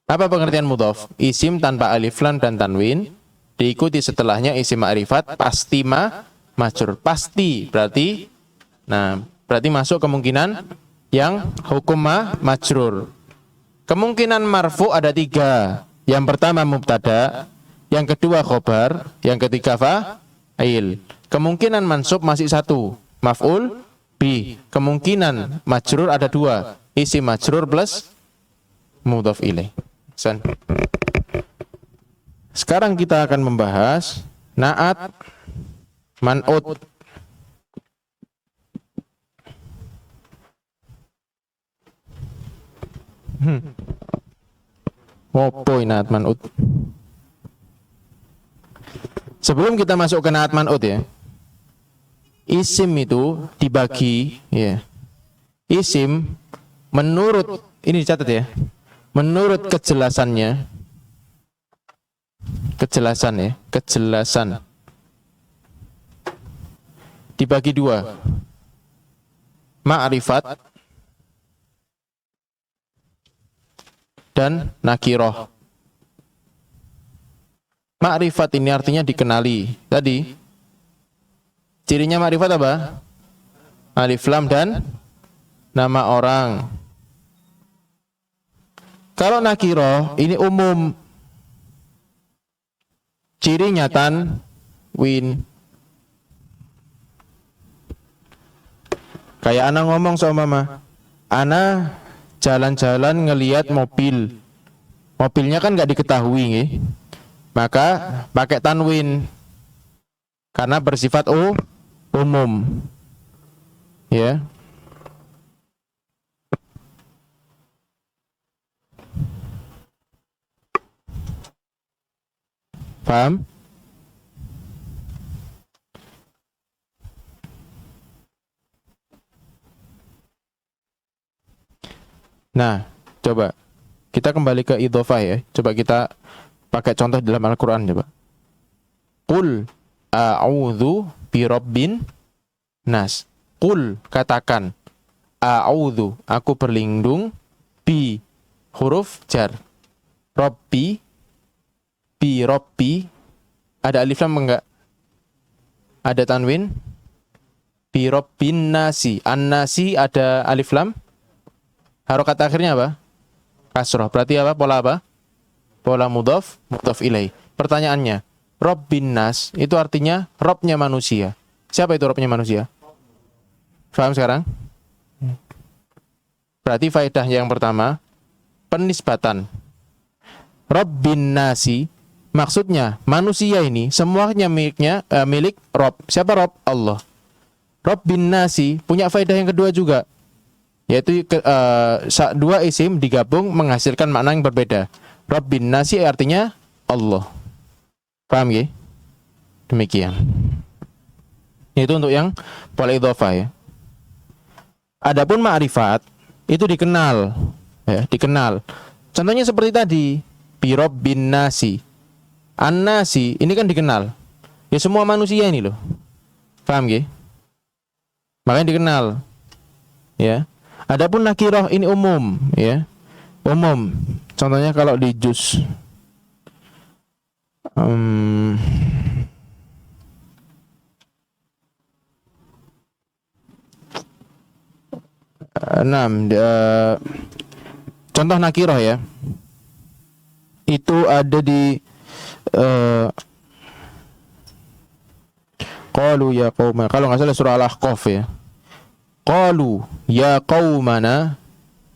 Speaker 1: Apa pengertian mudhof? Isim tanpa alif lam dan tanwin, diikuti setelahnya isim ma'rifat, pasti majrur. Pasti berarti masuk kemungkinan yang hukum majrur. Kemungkinan marfu ada tiga. Yang pertama mubtada, yang kedua khobar, yang ketiga fa'il. Kemungkinan mansub masih satu, maf'ul bi. Kemungkinan majrur ada dua, isim majrur plus mudhof ilaih. Sekarang kita akan membahas na'at man'ut. Opo na'at man'ut. Sebelum kita masuk ke na'at man'ut ya, isim itu dibagi ya. Isim menurut, ini dicatat ya, menurut kejelasan dibagi dua, ma'rifat dan nakiroh. Ma'rifat ini artinya dikenali. Tadi cirinya ma'rifat apa? Alif lam dan nama orang. Kalau nakiroh ini umum, cirinya tanwin. Kayak anak ngomong sama mama, anak jalan-jalan ngelihat mobil, mobilnya kan nggak diketahui, nih. Maka pakai tanwin karena bersifat umum, ya. Paham? Nah, coba kita kembali ke idhofah ya. Coba kita pakai contoh dalam Al-Quran coba. Qul a'udzu birabbin nas. Qul, katakan, a'udzu, aku berlindung, bi, huruf jar, Rabbi, bi Rabbi, ada alif lam enggak? Ada tanwin? Bi Rabbin nasi, an-nasi ada alif lam? Harokat akhirnya apa? Kasroh. Berarti apa? Pola apa? Pola mudhof ilaih. Pertanyaannya, Rabbin nas itu artinya Robnya manusia. Siapa itu Robnya manusia? Paham sekarang? Berarti faedah yang pertama, penisbatan. Rabbin nasi, maksudnya manusia ini semuanya milik Rob. Siapa Rob? Allah. Rabbin nasi punya faedah yang kedua juga, yaitu dua isim digabung menghasilkan makna yang berbeda. Rabbin nasi artinya Allah. Paham ya? Demikian. Itu untuk yang pola idhofah ya. Adapun ma'rifat itu dikenal ya, dikenal. Contohnya seperti tadi, bi Rabbin nasi. An-nasi ini kan dikenal. Ya semua manusia ini loh. Paham nggih? Makanya dikenal. Ya. Adapun nakirah ini umum, ya. Umum. Contohnya kalau di juz 6, contoh nakirah ya. Itu ada di qalu ya qaumana, kalau nggak salah surah Al-Ahqaf ya. Qalu ya qaumana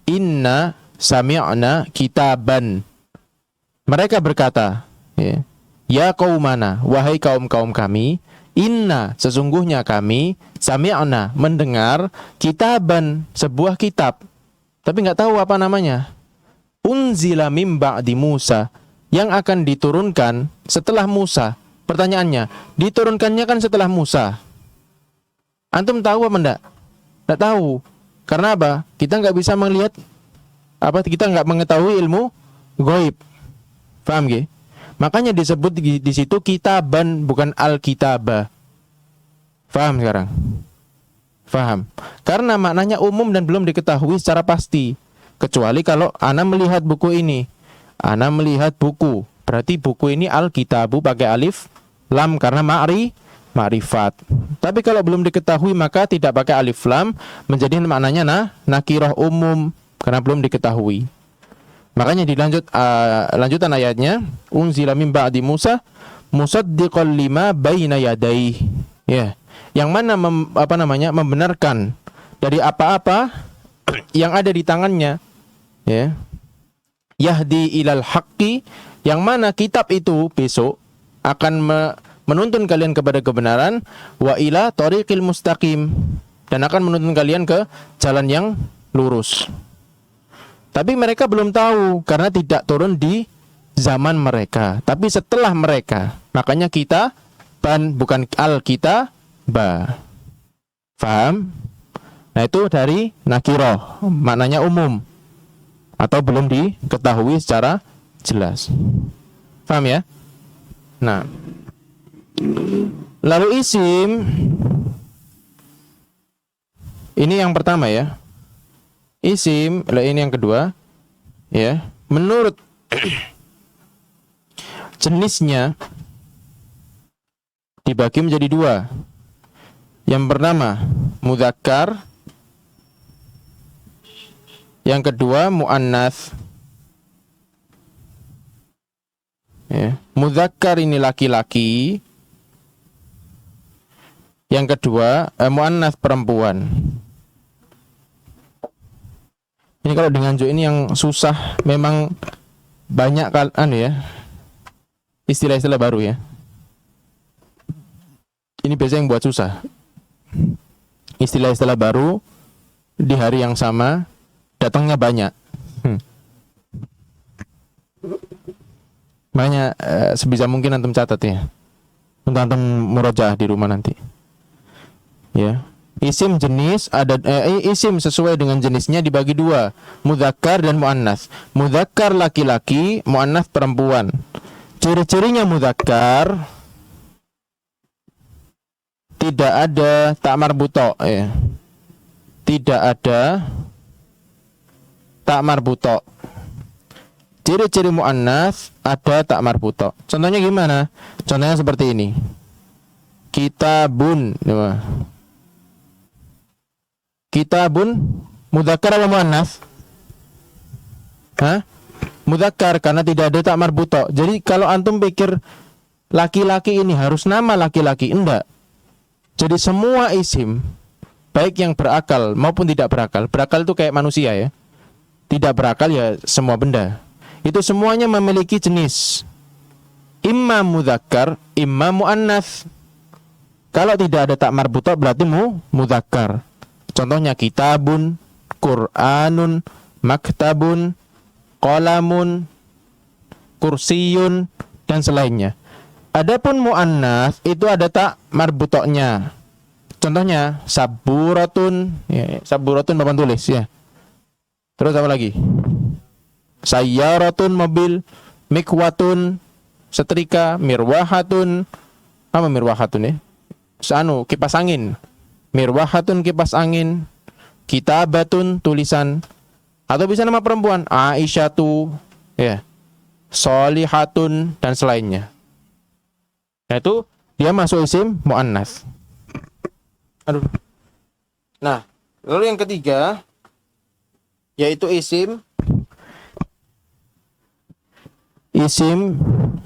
Speaker 1: inna sami'na kitaban. Mereka berkata, ya qaumana, wahai kaum-kaum kami, inna, sesungguhnya kami, sami'na, mendengar, kitaban, sebuah kitab. Tapi nggak tahu apa namanya. Unzila mim ba'di Musa, yang akan diturunkan setelah Musa. Pertanyaannya, diturunkannya kan setelah Musa. Antum tahu apa enggak? Enggak tahu. Karena apa? Kita nggak bisa melihat, kita nggak mengetahui ilmu ghaib. Paham nggih? Makanya disebut di situ kitaban, bukan al-kitabah. Paham sekarang? Paham. Karena maknanya umum dan belum diketahui secara pasti. Kecuali kalau ana melihat buku ini. Ana melihat buku. Berarti buku ini al-kitabu pakai alif lam karena ma'rifat. Tapi kalau belum diketahui maka tidak pakai alif lam, menjadi maknanya nakirah umum karena belum diketahui. Makanya lanjutan ayatnya, unzila min ba'di Musa musaddiqan lima baina yadayhi. Ya. Yang mana membenarkan dari apa-apa yang ada di tangannya. Ya. Yahdi ilal haqqi, yang mana kitab itu besok akan menuntun kalian kepada kebenaran, wa ila thoriqil mustaqim, dan akan menuntun kalian ke jalan yang lurus. Tapi mereka belum tahu karena tidak turun di zaman mereka, tapi setelah mereka. Makanya kita bukan al-kitabah. Paham? Nah, itu dari nakirah, maknanya umum atau belum diketahui secara jelas. Paham ya? Nah, lalu isim ini yang pertama ya. Isim, ini yang kedua ya. Menurut jenisnya dibagi menjadi dua. Yang pertama mudzakkar, yang kedua muannats. Ya. Mudzakkar ini laki-laki, yang kedua muannats perempuan. Ini kalau dengan nganjuk ini yang susah, memang banyak ya istilah-istilah baru ya. Ini biasanya yang buat susah. Istilah-istilah baru di hari yang sama datangnya banyak. Makanya sebisa mungkin antum catat ya. Untuk antum murojaah di rumah nanti. Ya. Isim jenis ada isim sesuai dengan jenisnya dibagi dua, mudzakkar dan muannats. Mudzakkar laki-laki, muannats perempuan. Ciri-cirinya mudzakkar tidak ada tak marbuto ya. Tidak ada tak marbuto. Ciri-ciri muannats ada tak marbuto. Contohnya gimana? Contohnya seperti ini. Kitabun. Kitabun mudzakkar atau muannats? Mudzakkar karena tidak ada tak marbuto. Jadi kalau antum pikir laki-laki ini harus nama laki-laki, enggak. Jadi semua isim baik yang berakal maupun tidak berakal. Berakal itu kayak manusia ya. Tidak berakal ya semua benda. Itu semuanya memiliki jenis. Imma mudzakkar, imma muannats. Kalau tidak ada tak marbuto berarti mudzakkar. Contohnya kitabun, Qur'anun, maktabun, qalamun, kursiyun, dan selainnya. Adapun muannats itu ada tak marbutoknya. Contohnya saburatun, ya, saburatun papan tulis ya. Terus apa lagi? Sayyaratun mobil, mikwatun, setrika, mirwahatun, apa mirwahatun ya? Kipas angin. Mirwahatun kipas angin, kitabatun tulisan, atau bisa nama perempuan, Aisyatu, ya, Solihatun dan selainnya. Nah itu dia masuk isim muannas. Aduh. Nah, lalu yang ketiga yaitu isim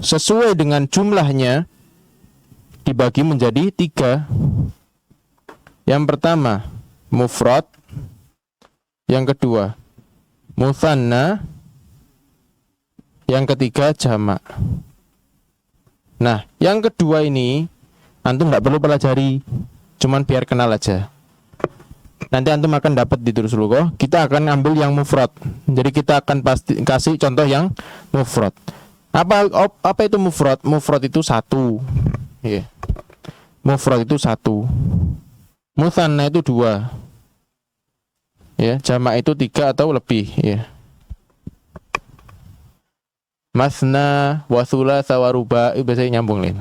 Speaker 1: sesuai dengan jumlahnya dibagi menjadi 3. Yang pertama mufrad, yang kedua mutsanna, yang ketiga jamak. Nah, yang kedua ini antum nggak perlu pelajari, cuman biar kenal aja. Nanti antum akan dapat di Durus Lughah. Kita akan ambil yang mufrad. Jadi kita akan kasih contoh yang mufrad. Apa itu mufrad? Mufrad itu 1. Yeah. Mufrad itu 1. Mutsanna itu 2. Ya, jamak itu 3 atau lebih, ya. Masna wa thulatsa wa ruba' itu biasanya nyambung, Lin.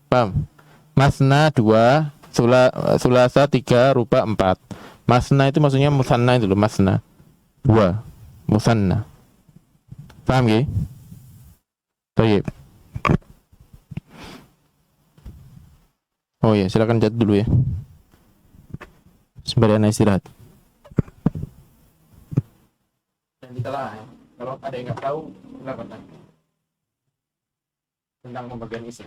Speaker 1: Paham? Masna 2, thulatsa 3, ruba' 4. Masna itu maksudnya mutsanna itu loh, masna 2, mutsanna. Paham ya? Baik. Oh ya, silakan jatuh dulu ya. Sembari ana istirahat. Dan kita lah, kalau ada yang nggak tahu, silakan tanya tentang pembagian isim.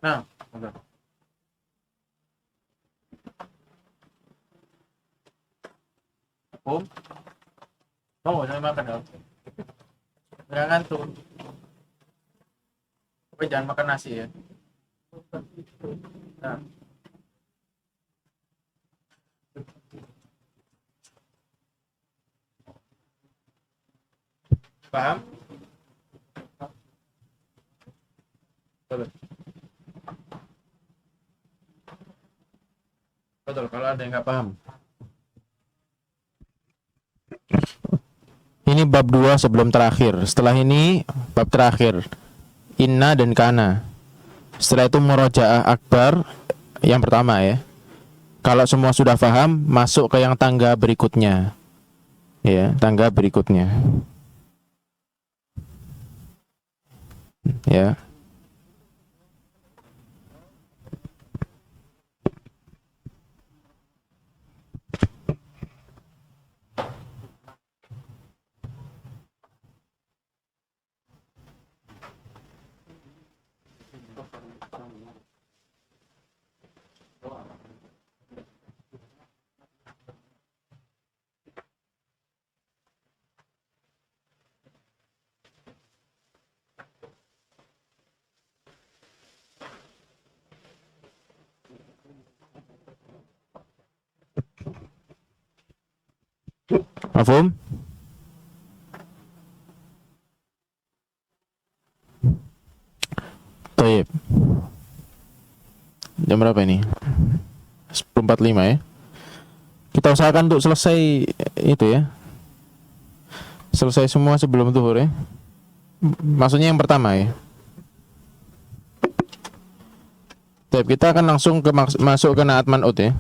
Speaker 1: Nah, jangan makan dong. Jangan ngantuk. Tapi jangan makan nasi ya. Nah. Paham? Betul. Betul, kalau ada yang nggak paham. Ini bab 2 sebelum terakhir. Setelah ini bab terakhir. Inna dan kana. Setelah itu murojaah akbar yang pertama ya. Kalau semua sudah paham, masuk ke yang tangga berikutnya. Ya, tangga berikutnya. Ya. Mafhum? Baik. Jam berapa ini? 10.45 ya. Kita usahakan untuk selesai itu ya. Selesai semua sebelum zuhur ya. Maksudnya yang pertama ya. Baik, kita akan langsung masuk ke naat man'ut ya.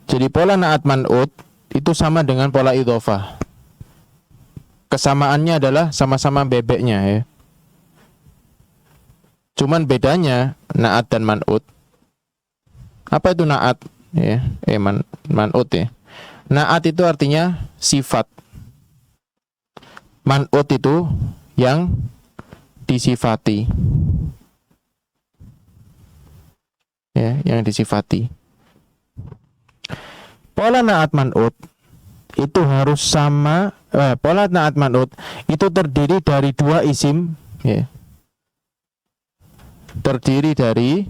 Speaker 1: Jadi pola naat man'ut itu sama dengan pola idhofah. Kesamaannya adalah sama-sama bebeknya ya. Cuman bedanya naat dan man'ut. Apa itu naat? Ya, man'ut ya. Naat itu artinya sifat. Man'ut itu yang disifati. Ya, yang disifati. Pola naat man'ut itu harus sama pola naat man'ut itu terdiri dari dua isim, ya. Terdiri dari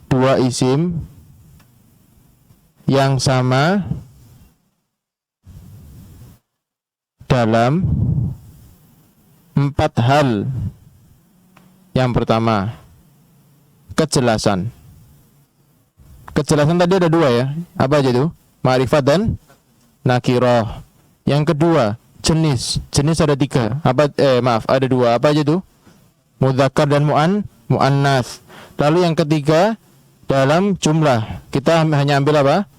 Speaker 1: dua isim yang sama dalam empat hal. Yang pertama, kejelasan. Kejelasan tadi ada dua ya. Apa aja itu? Ma'rifat dan nakirah. Yang kedua, jenis. Jenis ada tiga. Ada dua. Apa aja itu? Mudzakkar dan muannas. Lalu yang ketiga, dalam jumlah. Kita hanya ambil apa?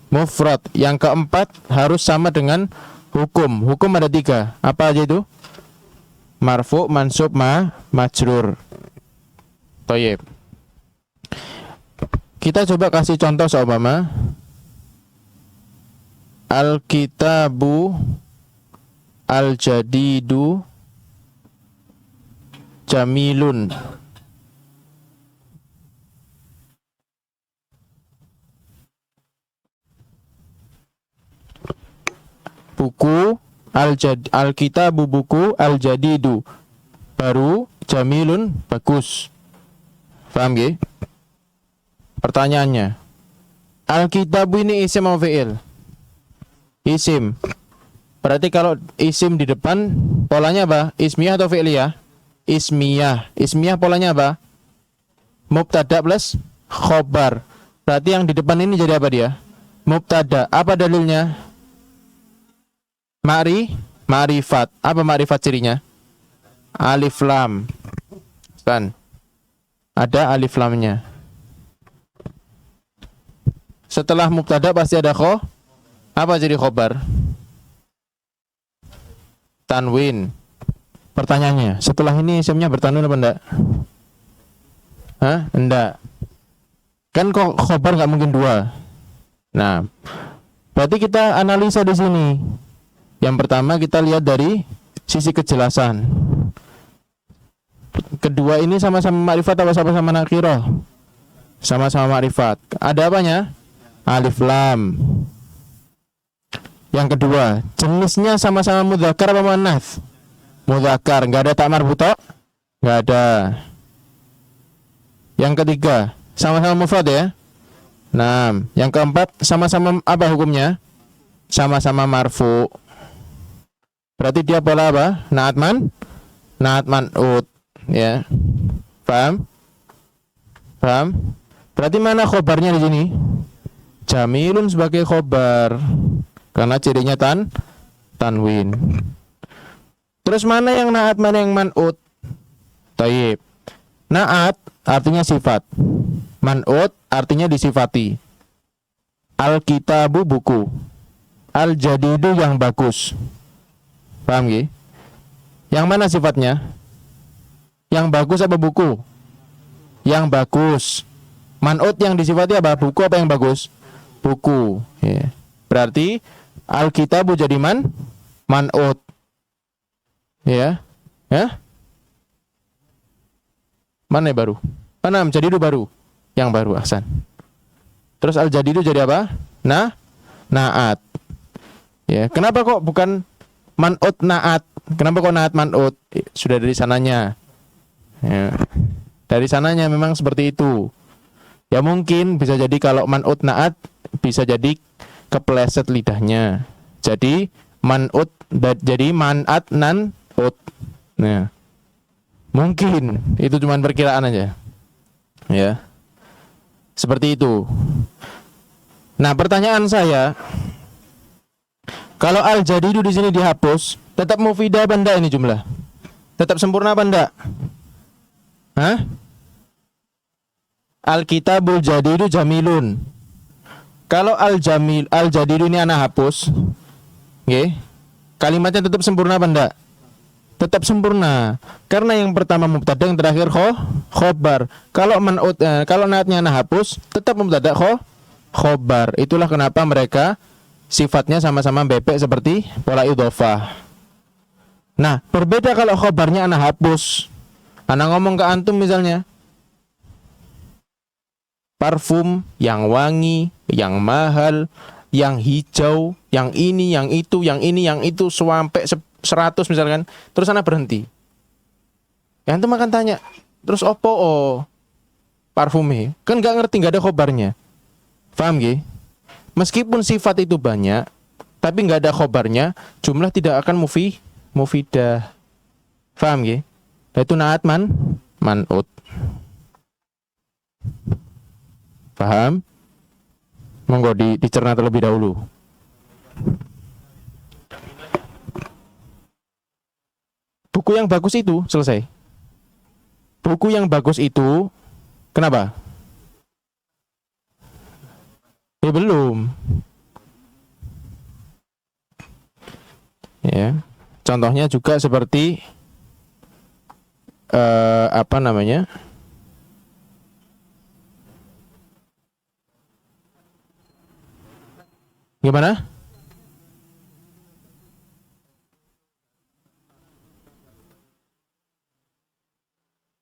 Speaker 1: Mufrad. Yang keempat harus sama dengan hukum. Hukum ada tiga. Apa aja itu? Marfu, mansub, majrur. Thayyib. Kita coba kasih contoh seumpama al-kitabu al-jadidu jamilun. Buku al-kitabu, buku al-jadidu baru, jamilun bagus. Paham ya? Pertanyaannya, al-kitabu ini isim atau fi'il? Isim. Berarti kalau isim di depan polanya apa? Ismiyah atau fi'liyah? Ismiyah. Ismiyah polanya apa? Mubtada plus khobar. Berarti yang di depan ini jadi apa dia? Mubtada. Apa dalilnya? Ma'rifat. Apa ma'rifat cirinya? Alif lam. Kan? Ada alif lamnya. Setelah mubtada pasti ada apa jadi khobar? Tanwin. Pertanyaannya, setelah ini isimnya bertanwin apa enggak? Hah? Enggak. Kan kok khobar nggak mungkin dua. Nah, berarti kita analisa di sini. Yang pertama kita lihat dari sisi kejelasan. Kedua ini sama-sama ma'rifat atau sama-sama nakirah? Sama-sama ma'rifat. Ada apanya? Alif lam. Yang kedua, jenisnya sama-sama mudzakkar apa muannats? Mudzakkar, enggak ada tak marbuta? Enggak ada. Yang ketiga, sama-sama mufrad ya? Nah, yang keempat, sama-sama apa hukumnya? Sama-sama marfu. Berarti dia pola apa? Naat man'ut, ya. Paham? Paham? Berarti mana khobarnya di sini? Jamilun sebagai khobar karena cirinya tanwin. Terus mana yang naat, mana yang man'ut? Thayyib. Naat artinya sifat. Man'ut artinya disifati. Al-kitabu buku. Al-jadidu yang bagus. Paham ya? Yang mana sifatnya? Yang bagus apa buku? Yang bagus. Man'ut yang disifati apa? Buku apa yang bagus? Buku. Ya. Berarti al-kitabu jadi man'ut. Ya. Ya. Mana yang baru? Mana jadidu baru? Yang baru, ahsan. Terus al-jadidu jadi apa? Naat. Ya, kenapa kok bukan man'ut naat? Kenapa kok naat man'ut? Sudah dari sananya. Ya. Dari sananya memang seperti itu. Ya mungkin bisa jadi kalau man'ut naat bisa jadi kepleset lidahnya. Jadi man'ut jadi man'at nan'ut. Nah. Mungkin itu cuma perkiraan aja. Ya. Seperti itu. Nah, pertanyaan saya, kalau al-jadidu di sini dihapus, tetap mufidah apa enggak ini jumlah? Tetap sempurna apa enggak? Hah? Al-kitabul jadidu jamilun. Kalau al-jadidu ini ana hapus, nggih. Kalimatnya tetap sempurna apa enggak? Tetap sempurna. Karena yang pertama mubtada, yang terakhir khobar. Kalau kalau naatnya ana hapus, tetap mubtada khobar. Itulah kenapa mereka sifatnya sama-sama bebek seperti pola idhofah. Nah, berbeda kalau khobarnya ana hapus. Ana ngomong ke antum misalnya, parfum yang wangi, yang mahal, yang hijau, yang ini, yang itu, yang ini, yang itu sampai 100 misalkan. Terus ana berhenti. Ya antum akan tanya, terus opo parfumnya? Kan nggak ngerti, nggak ada khobarnya. Paham gak? Meskipun sifat itu banyak, tapi nggak ada khobarnya, jumlah tidak akan mufidah. Paham gak? Nah, itu naat man'ut. Paham? Monggo dicerna terlebih dahulu. Buku yang bagus itu selesai. Buku yang bagus itu kenapa? Ya belum. Ya. Contohnya juga seperti apa namanya? Gimana?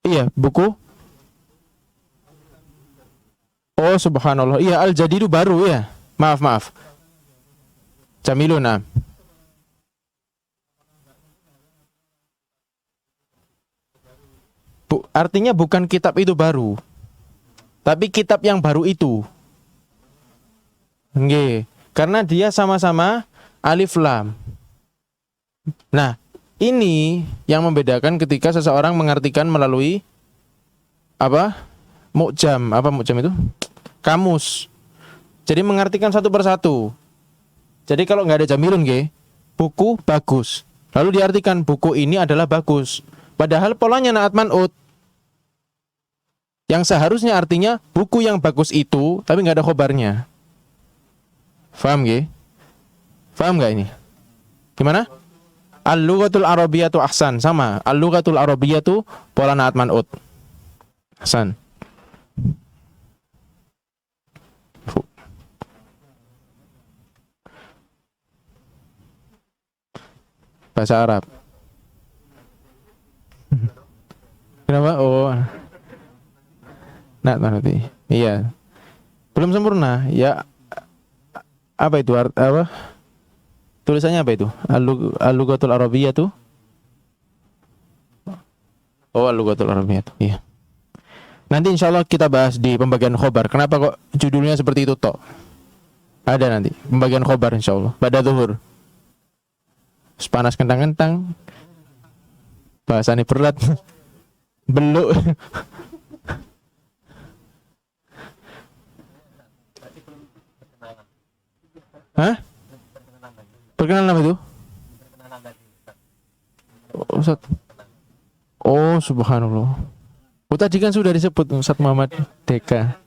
Speaker 1: Iya, buku. Oh, subhanallah. Iya, Al-Jadidu baru ya. Maaf, maaf. Jamilun. Nah. Artinya bukan kitab itu baru, tapi kitab yang baru itu. Nggih, karena dia sama-sama alif lam. Nah, ini yang membedakan ketika seseorang mengartikan melalui apa? Mu'jam. Apa mu'jam itu? Kamus. Jadi mengartikan satu persatu. Jadi kalau nggak ada jamilun nggih, buku bagus. Lalu diartikan buku ini adalah bagus. Padahal polanya naat man'ut. Yang seharusnya artinya buku yang bagus itu, tapi nggak ada khobarnya. Faham gak? Faham gak ini? Gimana? Al-lughatul arabiyyatu ahsan. Sama. Al-lughatul arabiyyatu pola naat man'ut. Ahsan. Bahasa Arab. Kenapa? Oh. Nah, nanti. Iya. Belum sempurna. Ya, apa itu? Apa? Tulisannya apa itu? Al-lughatul arabiyyah tuh? Oh, al-lughatul arabiyyah tuh. Iya. Nanti insya Allah kita bahas di pembagian khobar. Kenapa kok judulnya seperti itu toh? Ada nanti pembagian khobar insya Allah. Pada zuhur. Panas kentang-kentang. Bahasanya berat. Beluk. Hah? Perkenalan apa itu? Oh, Ustaz. Oh, subhanallah. Oh, tadi kan sudah disebut Ustaz Muhammad Deka.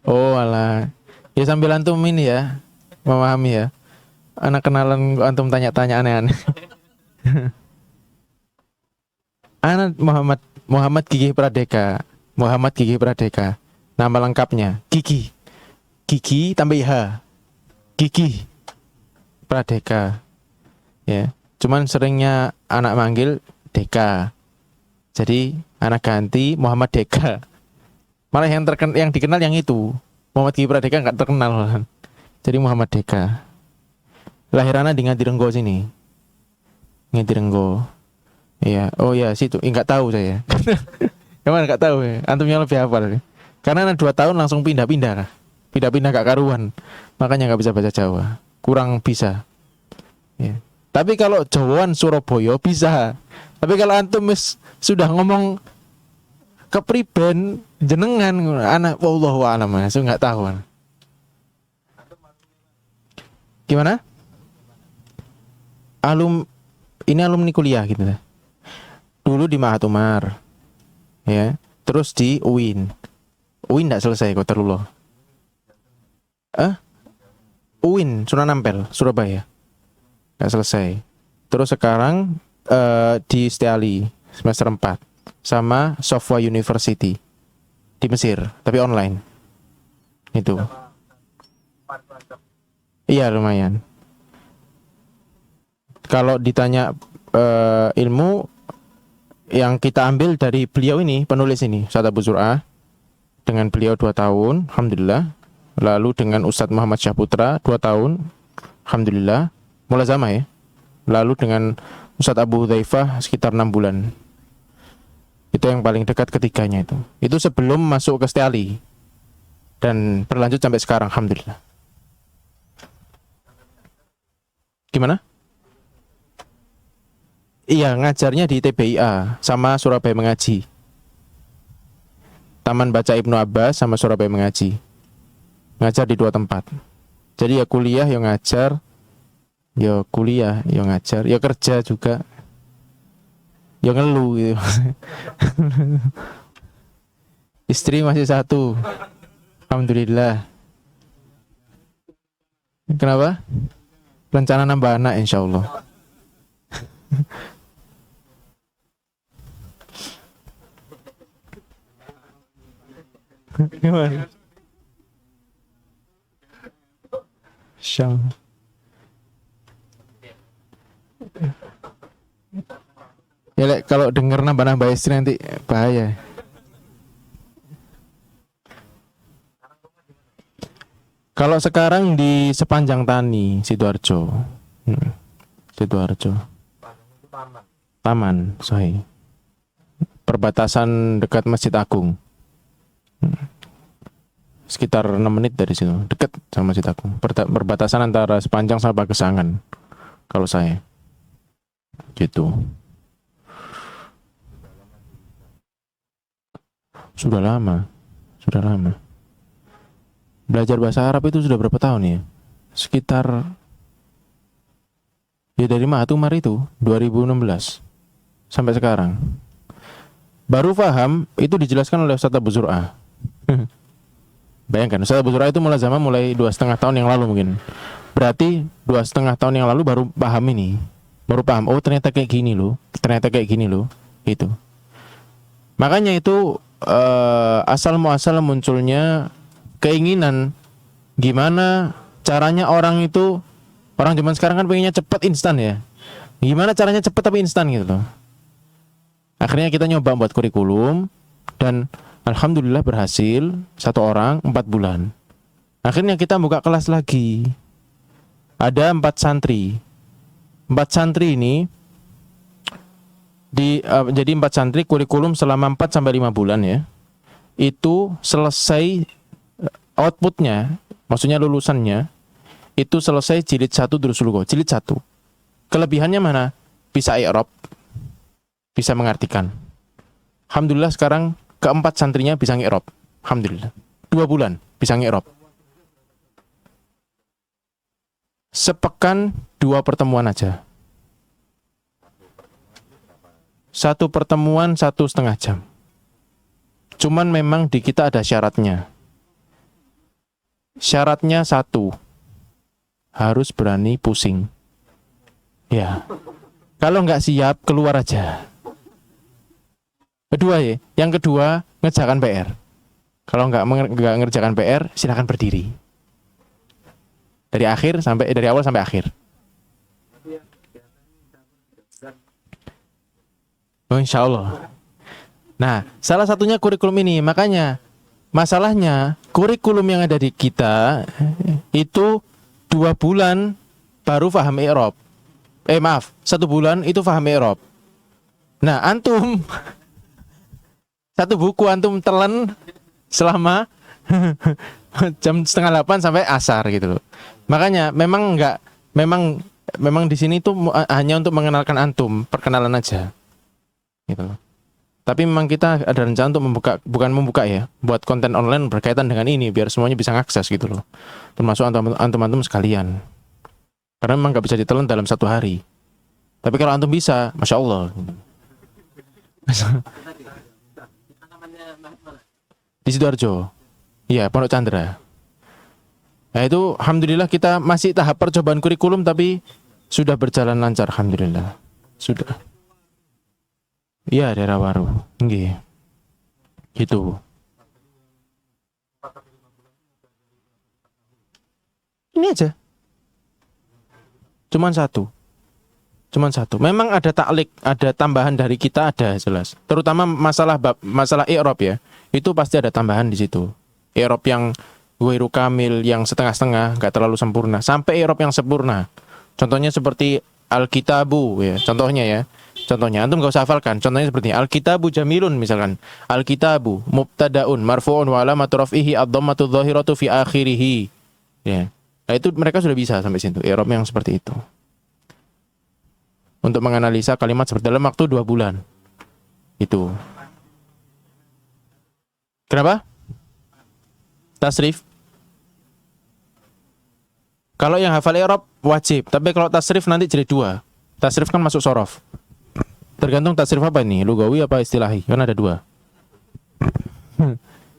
Speaker 1: Oh, alah. Ya sambil antum ini ya, memahami ya. Anak kenalan antum tanya-tanya aneh-aneh. Anak Muhammad Gigi Pradeka. Muhammad Gigi Pradeka. Nama lengkapnya Gigi. Gigi tambah H. Gigi Pradeka. Ya. Cuman seringnya anak manggil Deka. Jadi anak ganti Muhammad Deka. Malah yang dikenal yang itu. Muhammad Gigi Pradeka enggak terkenal. Jadi Muhammad Deka. Lahirannya di Ngadirenggo sini. Ngadirenggo. Iya. Oh ya, situ. Enggak tahu saya. Emang enggak tahu ya. Antumnya lebih hafal. Karena anak 2 tahun langsung pindah-pindah. Pindah-pindah gak karuan. Makanya gak bisa baca Jawa. Kurang bisa. Ya. Tapi kalau Jawaan Surabaya bisa. Tapi kalau antum sudah ngomong kepriben jenengan anak wallahu a'lam, saya nggak tahu. Gimana? Ini alumni kuliah gitu. Dulu di Mahat Umar. Ya, terus di UIN. UIN enggak selesai kok terlalu. UIN Sunan Ampel, Surabaya. Enggak selesai. Terus sekarang di Stiali semester 4 sama Sofwa University di Mesir, tapi online. Itu. Iya, lumayan. Kalau ditanya ilmu yang kita ambil dari beliau ini, penulis ini, Ustaz Abu Zur'ah, dengan beliau 2 tahun, alhamdulillah. Lalu dengan Ustadz Muhammad Syahputra 2 tahun, alhamdulillah, mulazamah ya. Lalu dengan Ustadz Abu Hudzaifah sekitar 6 bulan. Itu yang paling dekat ketiganya itu. Itu sebelum masuk ke Stiali. Dan berlanjut sampai sekarang, alhamdulillah. Gimana? Iya, ngajarnya di TBIA sama Surabaya Mengaji. Taman Baca Ibnu Abbas sama Surabaya Mengaji. Ngajar di 2 tempat. Jadi ya kuliah, ya ngajar, ya kuliah, ya ngajar, ya kerja juga, ya ngeluh gitu. Istri masih 1, alhamdulillah. Kenapa? Rencana nambah anak insya Allah. Gimana? Syam. Ya Lek, kalau denger nambah-nambah istri nanti bahaya. Kalau sekarang di sepanjang Tani, Sidoarjo. Sidoarjo. Taman, sorry. Perbatasan dekat Masjid Agung. Sekitar 6 menit dari situ, dekat sama Masjid Agung. Perbatasan antara Sepanjang sama Pagesangan. Kalau saya. Gitu. Sudah lama. Belajar bahasa Arab itu sudah berapa tahun ya? Sekitar ya dari Mahatumar itu 2016 sampai sekarang. Baru paham itu dijelaskan oleh Ustaz Abu Zur'ah. Bayangkan Ustaz Abu Zur'ah itu mulazamah mulai 2,5 tahun yang lalu mungkin. Berarti 2,5 tahun yang lalu baru paham ini. Baru paham, oh ternyata kayak gini loh. Gitu. Makanya itu asal muasal munculnya keinginan gimana caranya orang zaman sekarang kan pengennya cepat instan ya. Gimana caranya cepat tapi instan gitu loh. Akhirnya kita nyoba buat kurikulum dan alhamdulillah berhasil. 1 orang 4 bulan. Akhirnya kita buka kelas lagi. Ada 4 santri. 4 santri ini jadi 4 santri kurikulum selama 4 sampai 5 bulan ya. Itu selesai outputnya, maksudnya lulusannya itu selesai jilid 1 Durusul Lugha, jilid 1. Kelebihannya mana? Bisa i'rab, bisa mengartikan. Alhamdulillah sekarang keempat santrinya bisa i'rab. Alhamdulillah. 2 bulan bisa i'rab. Sepekan 2 pertemuan aja. 1 pertemuan 1,5 jam. Cuman memang di kita ada syaratnya. Syaratnya 1, harus berani pusing. Ya. Kalau nggak siap keluar aja. Kedua ya, yang kedua ngerjakan PR. Kalau nggak ngerjakan PR, silakan berdiri. Dari awal sampai akhir. Oh, insya Allah. Nah, salah satunya kurikulum ini. Makanya masalahnya kurikulum yang ada di kita itu 2 bulan baru paham i'rab. 1 bulan itu paham i'rab. Nah, antum 1 buku antum telan selama jam 7:30 sampai asar gitu loh. Makanya memang di sini tuh hanya untuk mengenalkan antum, perkenalan aja. Gitu loh. Tapi memang kita ada rencana untuk bukan membuka ya, buat konten online berkaitan dengan ini biar semuanya bisa ngakses gitu loh. Termasuk antum-antum sekalian. Karena memang nggak bisa ditelan dalam 1 hari. Tapi kalau antum bisa, masya Allah. Di Sidoarjo. Iya, Pondok Chandra. Nah itu alhamdulillah kita masih tahap percobaan kurikulum tapi sudah berjalan lancar alhamdulillah. Sudah. Iya, daerah baru. Nggih. Gitu. Ini aja. Cuman Cuman satu. Memang ada taklik, ada tambahan dari kita, ada jelas. Terutama masalah i'rab ya. Itu pasti ada tambahan di situ. I'rab yang ghairu kamil, yang setengah-setengah, enggak terlalu sempurna, sampai i'rab yang sempurna. Contohnya seperti al-kitabu ya. Contohnya ya. Contohnya antum enggak usah hafalkan. Contohnya seperti al-kitabu jamilun misalkan. Al-kitabu mubtadaun marfu'un wa alamatu raf'ihi ad-dhammatu dhahiratu fi akhirih. Ya. Nah, itu mereka sudah bisa sampai situ. I'rab yang seperti itu. Untuk menganalisa kalimat seperti dalam waktu 2 bulan. Itu. Kenapa? Tasrif. Kalau yang hafal i'rab wajib, tapi kalau tasrif nanti jadi 2. Tasrif kan masuk sorof. Tergantung tasrif apa ini, lugawi apa istilahi, kan ada 2.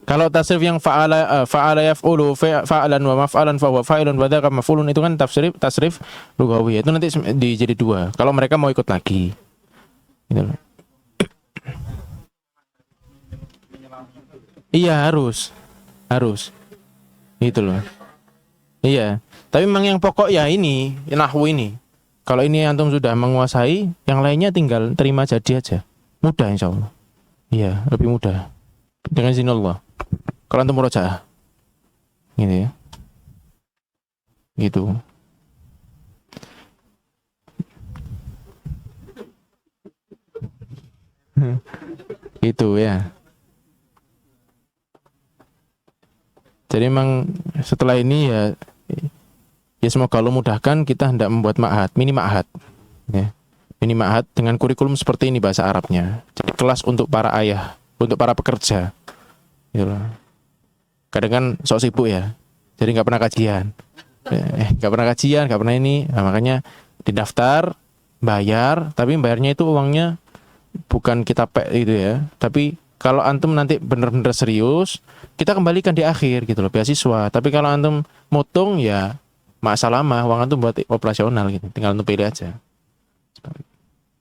Speaker 1: Kalau tasrif yang fa'ala yaf'ulu fa'alan wa maf'alan fa huwa fa'ilun wa dzaka maf'ulun, itu kan tasrif lugawi. Itu nanti jadi 2. Kalau mereka mau ikut lagi. Gitu loh. Iya, harus. Gitu loh. Iya. Tapi memang yang pokok ya ini, nahwu ini. Kalau ini antum sudah menguasai, yang lainnya tinggal terima jadi aja. Mudah insyaallah. Iya, lebih mudah. Dengan izin Allah. Kalau antum murojaah. Gitu ya. Gitu. Gitu ya. Jadi memang setelah ini ya semoga Allah mudahkan, kita hendak membuat ma'had, mini ma'had. Ya. Mini ma'had dengan kurikulum seperti ini bahasa Arabnya. Jadi kelas untuk para ayah, untuk para pekerja. Gitu loh. Kadang kan sok sibuk ya, jadi nggak pernah kajian, nggak pernah ini, nah, makanya didaftar, bayar, tapi bayarnya itu uangnya bukan kita pek gitu ya, tapi kalau antum nanti benar-benar serius, kita kembalikan di akhir gitu loh, beasiswa. Tapi kalau antum motong ya masalah mah, uang antum buat operasional gitu, tinggal antum pilih aja.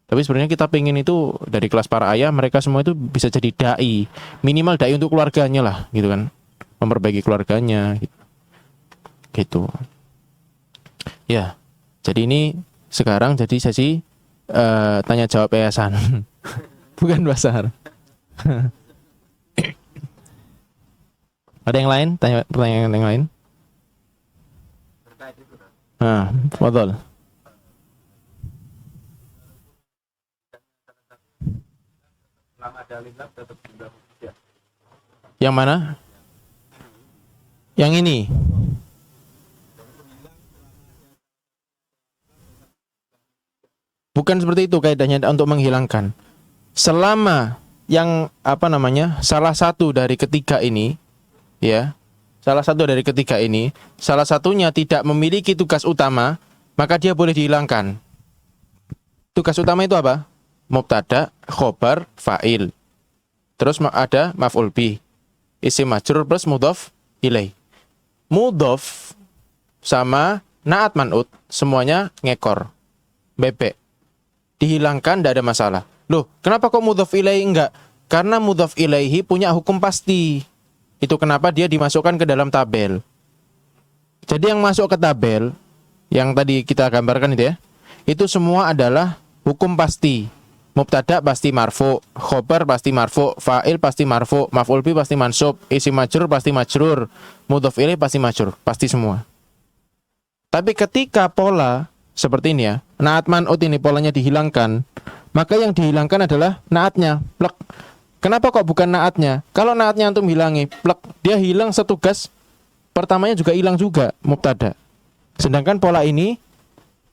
Speaker 1: Tapi sebenarnya kita pengen itu dari kelas para ayah, mereka semua itu bisa jadi dai, minimal dai untuk keluarganya lah, gitu kan, memperbaiki keluarganya, gitu. Ya, jadi ini sekarang jadi sesi tanya jawab yayasan, bukan basar. Ada yang lain? Pertanyaan yang lain? Nah, fadhol. Yang mana? Yang ini. Bukan seperti itu kaidahnya untuk menghilangkan. Selama yang salah satu dari ketiga ini, ya, salah satunya tidak memiliki tugas utama, maka dia boleh dihilangkan. Tugas utama itu apa? Mubtada, khobar, fa'il. Terus ada maf'ul bih, isim majrur plus mudhof ilaih. Mudhof sama naat man'ut semuanya ngekor, bebek. Dihilangkan, tidak ada masalah. Loh, kenapa kok mudhof ilaih enggak? Karena mudhof ilaihi punya hukum pasti. Itu kenapa dia dimasukkan ke dalam tabel. Jadi yang masuk ke tabel, yang tadi kita gambarkan itu ya, itu semua adalah hukum pasti. Mubtada pasti marfu, khobar pasti marfu, fa'il pasti marfu, maf'ul bih pasti mansub, isim majrur pasti majrur, mudhof ilaih pasti majrur, pasti semua. Tapi ketika pola seperti ini ya, naat man'ut ini polanya dihilangkan, maka yang dihilangkan adalah naatnya, plek. Kenapa kok bukan naatnya? Kalau naatnya antum hilangi, plek, dia hilang setugas, pertamanya juga hilang juga, mubtada. Sedangkan pola ini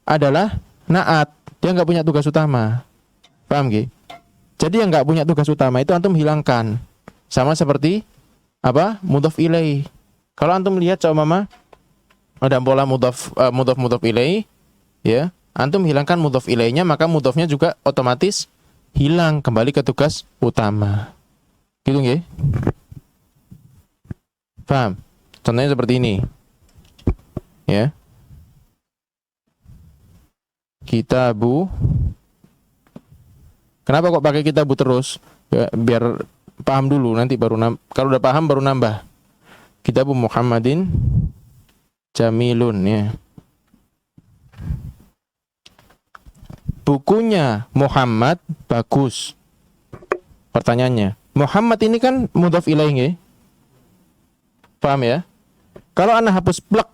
Speaker 1: adalah naat, dia nggak punya tugas utama. Paham gak? Jadi yang nggak punya tugas utama itu antum hilangkan. Sama seperti apa? Mudhof ilaih. Kalau antum lihat coba ada pola mudhof ilaih, ya, antum hilangkan mudhof ilaihnya, maka mudhofnya juga otomatis hilang, kembali ke tugas utama. Gitu nggih? Paham? Contohnya seperti ini. Ya. Kitabu. Kenapa kok pakai kitabu terus? Ya, biar paham dulu, nanti baru kalau udah paham baru nambah. Kitabu Muhammadin jamilun, ya. bukunya Muhammad bagus. Pertanyaannya, Muhammad ini kan mudhaf ilaih nggih? Paham ya? Kalau ana hapus plek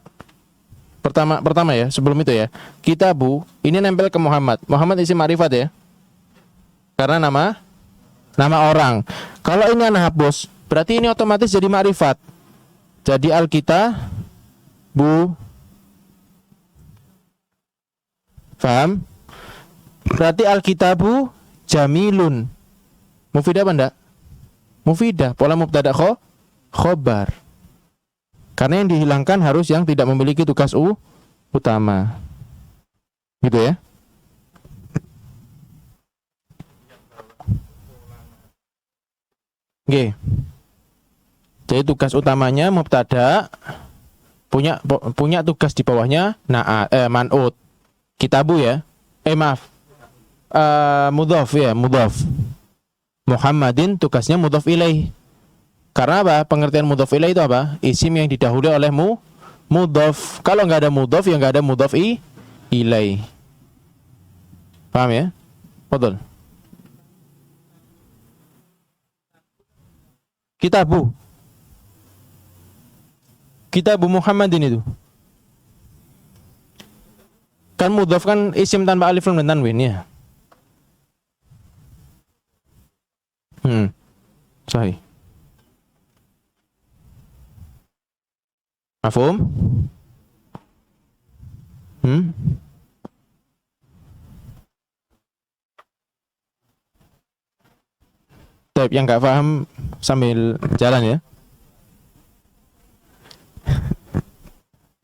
Speaker 1: pertama ya, sebelum itu ya. Kitabu ini nempel ke Muhammad. Muhammad isim ma'rifat ya. Karena nama orang. Kalau ini ana hapus, berarti ini otomatis jadi ma'rifat. Jadi bu. Paham? Berarti alkitabu jamilun. Mufidah apa enggak? Mufidah, pola mubtada khobar. Karena yang dihilangkan harus yang tidak memiliki tugas utama. Gitu ya. Oke. Jadi tugas utamanya mubtada punya tugas di bawahnya man'ut. Kitabu ya. Maaf. Mudhaf ya, mudhaf. Muhammadin tugasnya mudhaf ilaih. Karena apa? Pengertian mudhaf ilaih itu apa? Isim yang didahului oleh mudhaf. Kalau nggak ada mudhaf, ya nggak ada mudhaf ilaih. Paham ya? Betul. Kitabu Muhammadin itu. Kan mudhaf kan isim tanpa alif lam dan tanwin ya. Sahih. Mafhum? Tapi yang nggak paham sambil jalan ya.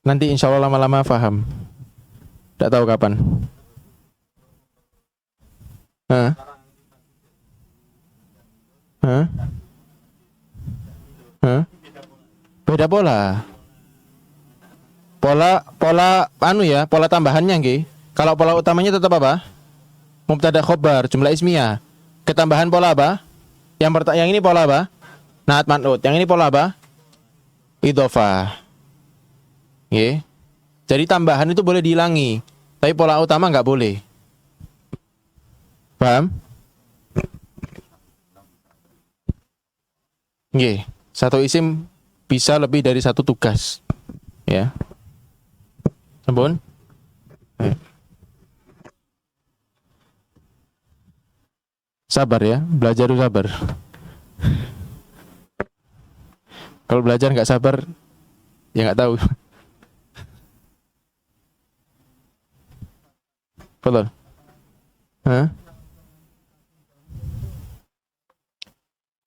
Speaker 1: Nanti insya Allah lama-lama paham. Tidak tahu kapan. Hah? Hah? Hah? Beda pola. Pola pola tambahannya nggih. Kalau pola utamanya tetap apa? Mubtada khobar, jumlah ismiyah. Ketambahan pola apa? Yang ini pola apa? Naat man'ut. Yang ini pola apa? Idhofah. Nggih. Jadi tambahan itu boleh dihilangi, tapi pola utama nggak boleh. Paham? Nggih. Satu isim bisa lebih dari satu tugas. Ya. Sampun? Sabar ya, belajar itu sabar. Kalau belajar nggak sabar, ya nggak tahu. Betul. Hah?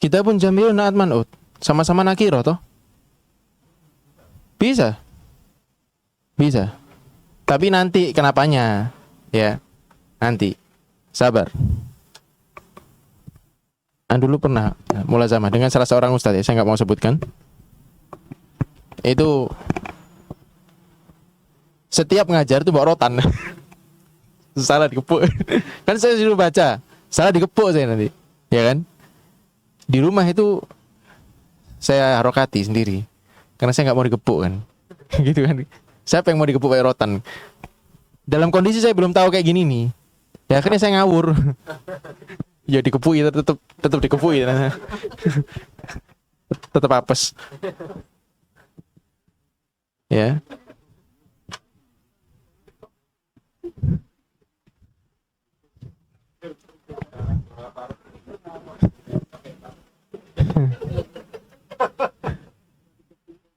Speaker 1: Kita pun jamil naat man'ut. Sama-sama nakiro toh? Bisa. Bisa. Tapi nanti kenapanya? Ya. Nanti. Sabar. Dulu pernah mulazamah dengan salah seorang ustadz ya, saya nggak mau sebutkan. Itu setiap ngajar itu bawa rotan. Salah dikepuk. Kan saya sudah baca, salah dikepuk saya nanti. Ya kan? Di rumah itu saya harokati sendiri. Karena saya nggak mau dikepuk kan. Gitu kan. Siapa yang mau dikepuk pakai rotan? Dalam kondisi saya belum tahu kayak gini nih. Ya akhirnya saya ngawur. Ya dikepui, tetap dikepui. Tetap apes. Ya.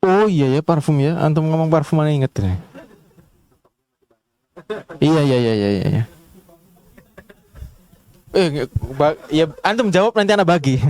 Speaker 1: Oh iya ya, parfum ya. Antum ngomong parfum mana inget nih. Iya. Ya antum jawab nanti anak bagi.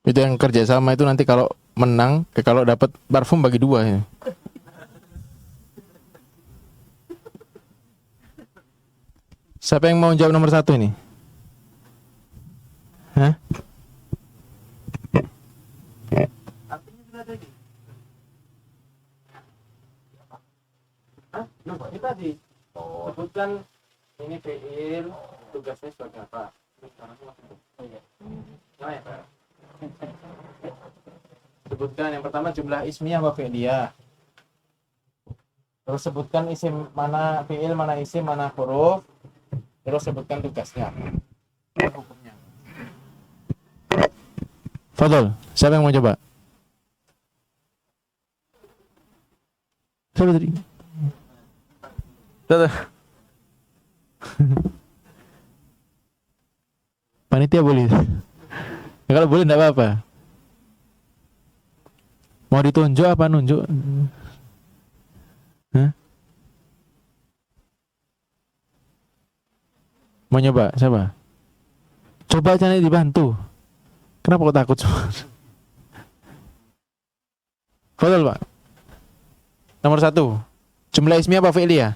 Speaker 1: Itu yang kerja sama itu nanti kalau menang, kalau dapat parfum bagi dua ya. Siapa yang mau jawab nomor 1 ini? Hah? Ini tadi sebutkan ini fiil, tugasnya sebagai apa? Sebutkan yang pertama jumlah ismiyah wa fi'liyah. Terus sebutkan isim mana fiil, mana isim, mana huruf. Terus sebutkan tugasnya. Hukumnya. Fadol, siapa yang mau coba? Siapa tadi? Panitia boleh. Ya, kalau boleh enggak apa-apa. Mau ditunjuk apa nunjuk? Hah? Mau nyoba? Siapa? Coba aja nih dibantu. Kenapa kok takut semua? Betul Pak. Nomor 1. Jumlah ismiyah apa fi'liyah?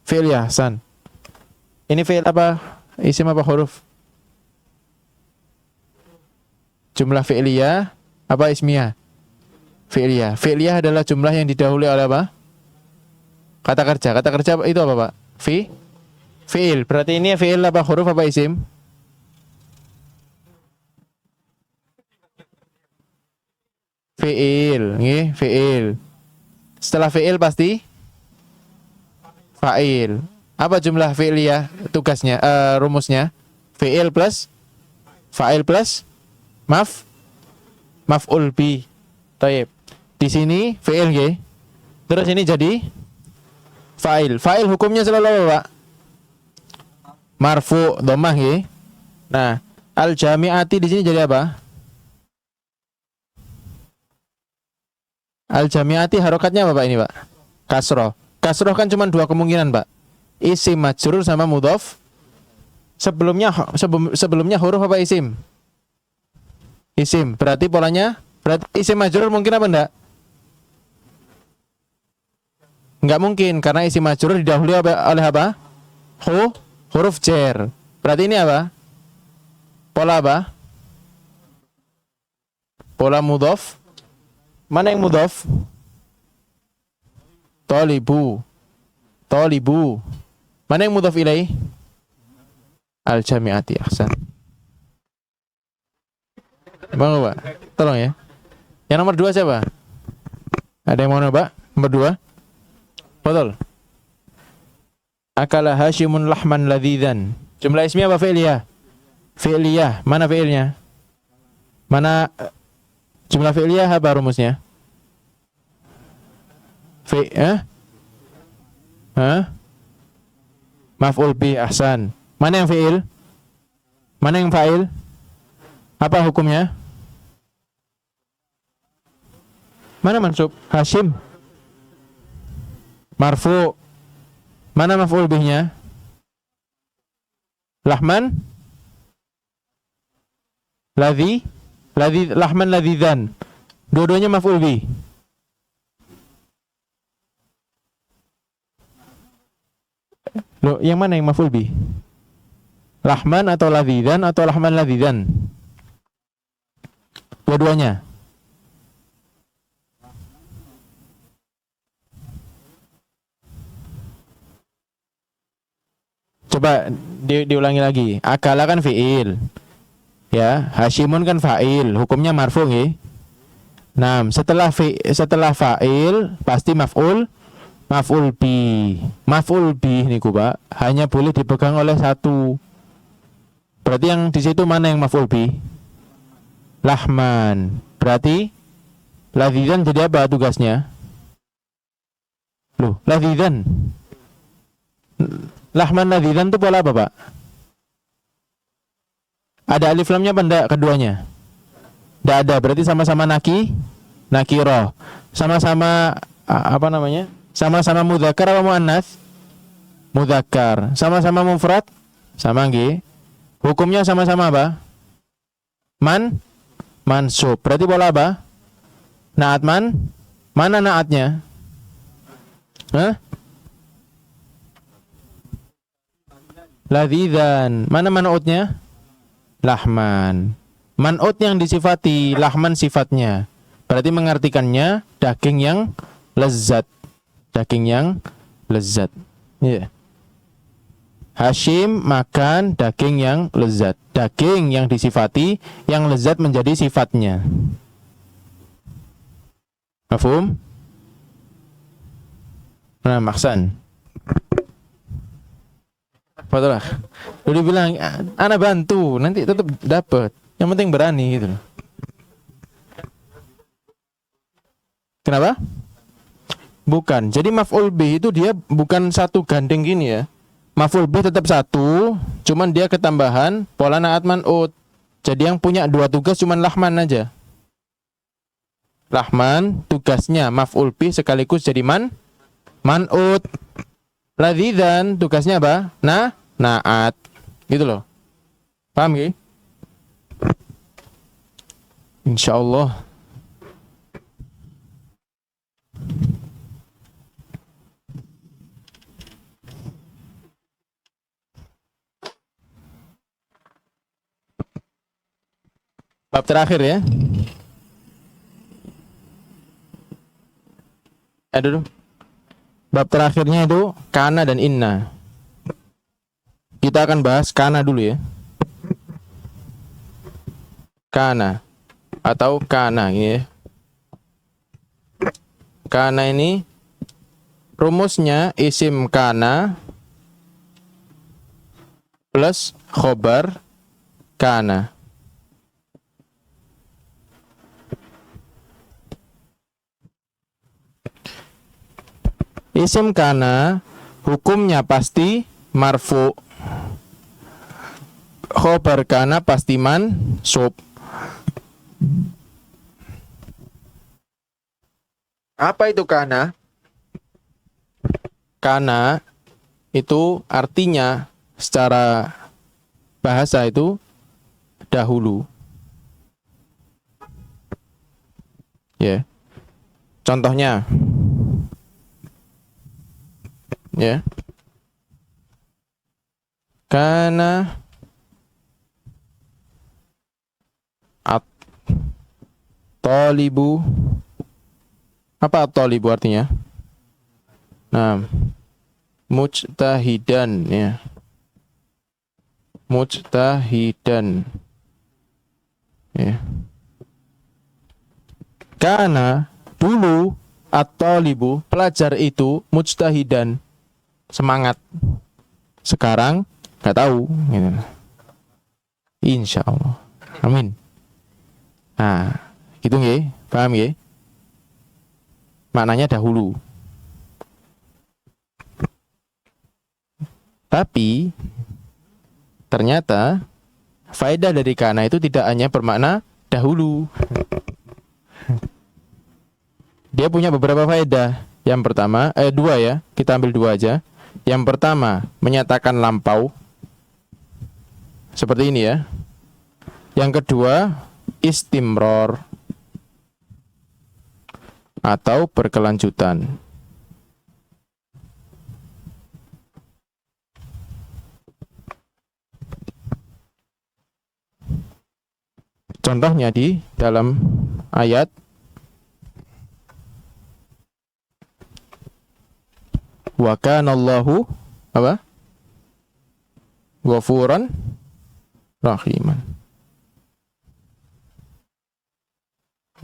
Speaker 1: Fi'liyah, San. Ini fi'il apa? Isim apa huruf? Jumlah fi'liyah apa ismiyah? Fi'liyah. Fi'liyah adalah jumlah yang didahului oleh apa? Kata kerja. Kata kerja itu apa Pak? Fi'il. Berarti ini fi'il apa huruf apa isim? Fi'il. Nggih, fi'il. Setelah fi'il pasti fa'il. Apa jumlah fi'liyah tugasnya, rumusnya? Fi'il plus fa'il plus maf'ul bi. Taib. Di sini fi'il nggih. Terus ini jadi fa'il. Fa'il hukumnya selalu apa, Pak? Marfu, dhammah nggih. Nah, al-jami'ati di sini jadi apa? Al-jami'ati harokatnya apa Pak ini Pak? Kasroh. Kasroh kan cuma 2 kemungkinan Pak. Isim majrur sama mudhof. Sebelumnya huruf apa isim? Isim. Berarti polanya isim majrur mungkin apa enggak? Enggak mungkin karena isim majrur didahului oleh apa? Huruf jar. Berarti ini apa? Pola apa? Pola mudhof. Mana yang mudhof? Tolibu. Mana yang mudhof ilaih? Al-jami'ati. Ahsan. Bang Pak, tolong ya. Yang nomor 2 siapa? Ada yang mau nyoba? Nomor 2. Betul. Akala Hashimun lahman ladhidan. Jumlah ismiyah apa fi'liyah? Fi'liyah. Mana fi'ilnya? Mana jumlah fi'liyah apa rumusnya? Maf'ul bi, ahsan. Mana yang fi'il? Mana yang fa'il? Apa hukumnya? Mana mansub? Hashim. Marfu. Mana maf'ul bihnya? Lahman. Lahman ladhidan. Dua-duanya maf'ul bih. Loh, yang mana yang maf'ul bih? Lahman atau ladhidan atau lahman ladhidan? Dua-duanya. Coba diulangi lagi. Akala kan fi'il. Ya, Hashimun kan fa'il. Hukumnya marfu nggih. Nah, setelah fa'il pasti maf'ul bi. Maf'ul bi niku, Pak, hanya boleh dipegang oleh satu. Berarti yang di situ mana yang maf'ul bi? Lahman. Berarti ladhidan jadi apa tugasnya? Loh, ladhidan. Lahman ladhidan itu pola apa Pak? Ada alif lamnya apa enggak keduanya? Enggak ada, berarti sama-sama nakiroh. Sama-sama apa namanya? Sama-sama mudzakkar apa muannats? Mudzakkar. Sama-sama mufrad? Sama nggih. Hukumnya sama-sama apa? mansub. Berarti pola apa? Naat mana naatnya? Hah? Ladzidzan. Mana man'utnya? Lahman. Man'ut yang disifati, lahman sifatnya. Berarti mengartikannya daging yang lezat. Daging yang lezat. Iya. Yeah. Hashim makan daging yang lezat. Daging yang disifati, yang lezat menjadi sifatnya. Mafhum? Nah, maksan. Padahal udah bilang, ana bantu, nanti tetap dapat. Yang penting berani gitu loh. Kenapa? Bukan. Jadi maf'ul bih itu dia bukan satu gandeng gini ya. Maf'ul bih tetap satu, cuman dia ketambahan pola naat man'ut. Jadi yang punya dua tugas cuman lahman aja. Lahman tugasnya maf'ul bih sekaligus jadi man'ut. Ladzidzan tugasnya apa? Naat. Gitu loh. Paham ya? Insyaallah. Bab terakhir ya. Dulu. Bab terakhirnya itu kana dan inna. Kita akan bahas kana dulu ya. Kana atau kana ya. Kana ini rumusnya isim kana plus khobar kana. Isim kana hukumnya pasti marfu. Khobar kana pasti mansub. Apa itu kana? Kana itu artinya secara bahasa itu dahulu. Ya. Contohnya ya. Kana at-talibu. Apa at-talibu artinya? Nah, mujtahidan ya. Mujtahidan. Ya. Kana dulu at-talibu pelajar itu mujtahidan semangat. Sekarang nggak tahu gitu. Insyaallah. Amin. Nah, gitu nggih? Paham nggih? Maknanya dahulu. Tapi ternyata faedah dari kana itu tidak hanya bermakna dahulu. Dia punya beberapa faedah. Yang pertama, dua ya. Kita ambil dua aja. Yang pertama, menyatakan lampau. Seperti ini ya. Yang kedua, istimror. Atau berkelanjutan. Contohnya di dalam ayat wa kana Allahu apa? Ghafuran rahiman.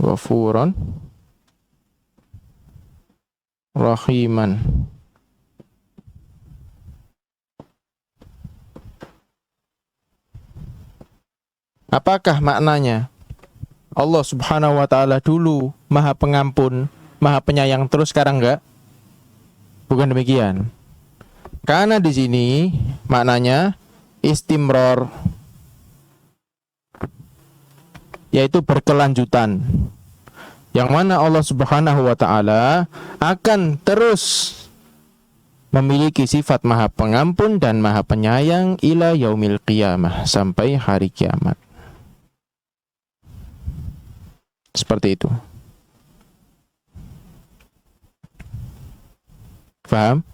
Speaker 1: Ghafuran rahiman. Apakah maknanya? Allah Subhanahu wa taala dulu Maha Pengampun, Maha Penyayang terus sekarang enggak? Bukan demikian. Karena di sini maknanya istimror, yaitu berkelanjutan. Yang mana Allah Subhanahu wa taala akan terus memiliki sifat Maha Pengampun dan Maha Penyayang ila yaumil qiyamah, sampai hari kiamat. Seperti itu. Paham?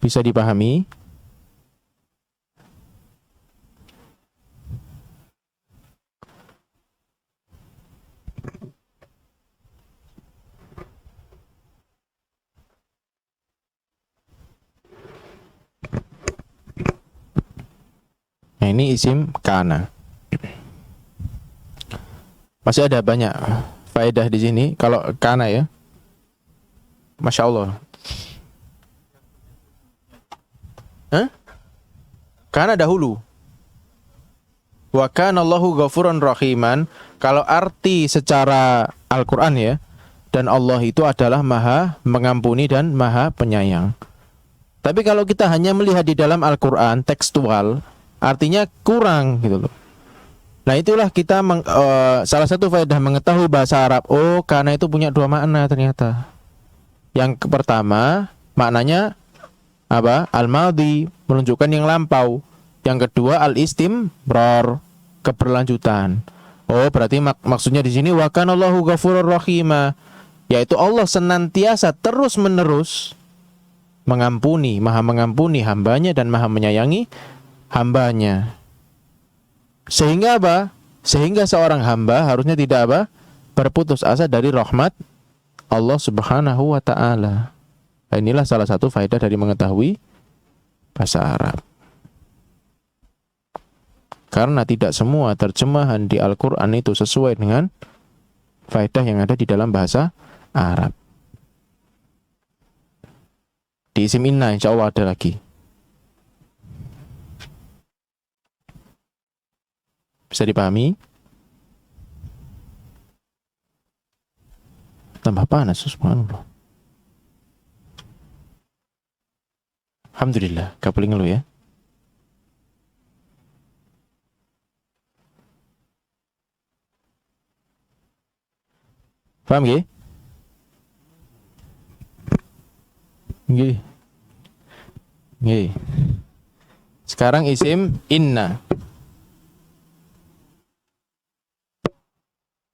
Speaker 1: Bisa dipahami? Nah, ini isim kana. Masih ada banyak faedah di sini. Kalau kana ya, Masya Allah. Hah? Kana dahulu. Wa kana Allahu ghafuran rahiman. Kalau arti secara Al-Quran ya, dan Allah itu adalah maha mengampuni dan maha penyayang. Tapi kalau kita hanya melihat di dalam Al-Quran tekstual, artinya kurang gitu loh. Nah itulah kita salah satu faedah mengetahui bahasa Arab. Oh, karena itu punya dua makna ternyata. Yang pertama maknanya apa? Al-madhi, menunjukkan yang lampau. Yang kedua al-istimrar, keberlanjutan. Oh, berarti maksudnya di sini wa kana Allahu ghafurur rahima, yaitu Allah senantiasa terus-menerus mengampuni, maha mengampuni hambanya dan maha menyayangi hambanya. Sehingga apa? Sehingga seorang hamba harusnya tidak apa? Berputus asa dari rahmat Allah Subhanahu wa taala. Inilah salah satu faedah dari mengetahui bahasa Arab. Karena tidak semua terjemahan di Al-Qur'an itu sesuai dengan faedah yang ada di dalam bahasa Arab. Di isim inna insya Allah ada lagi. Bisa dipahami? Tambah panas, subhanallah. Alhamdulillah, gak boleh ngeluh ya. Paham gak? Nggih. Nggih. Sekarang isim inna.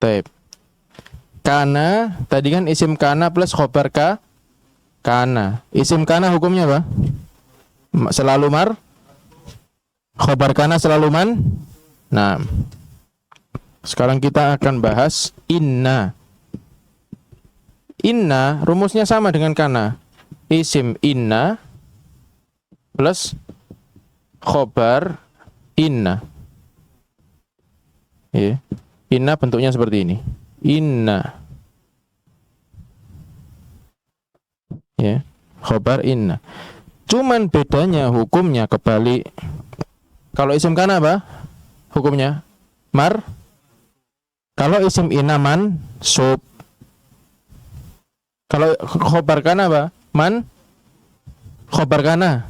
Speaker 1: Taib. Kana, tadi kan isim kana plus khobar ka, kana. Isim kana hukumnya apa? Selalu mar. Khobar kana selalu man. Nah, sekarang kita akan bahas inna. Inna rumusnya sama dengan kana. Isim inna plus khobar inna. Ya. Inna bentuknya seperti ini. Inna. Ya, khobar inna. Cuman bedanya hukumnya kebalik. Kalau isim kana apa? Hukumnya mar. Kalau isim inna man sub. Kalau khobar kana apa? Man. Khobar kana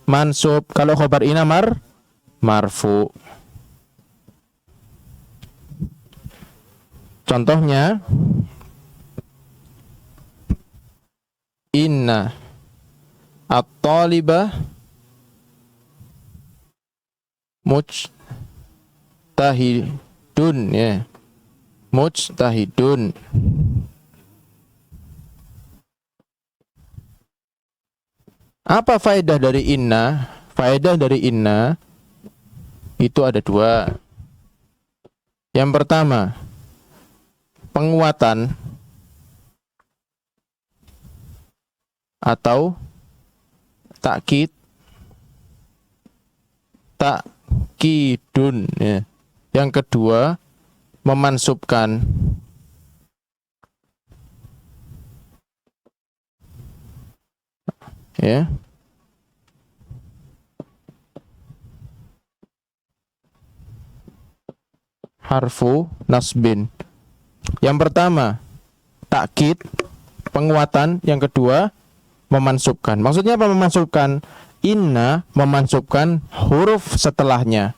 Speaker 1: mansub. Kalau khobar inna marfu. Contohnya inna at-talibah mujtahidun ya. Mujtahidun. Apa faedah dari inna? Faedah dari inna itu ada dua. Yang pertama, penguatan atau takkid, takkidun ya. Yang kedua, memansubkan. Ya. Harfu nasbin. Yang pertama takkid, penguatan. Yang kedua memansubkan. Maksudnya apa memansubkan? Inna memansubkan huruf setelahnya.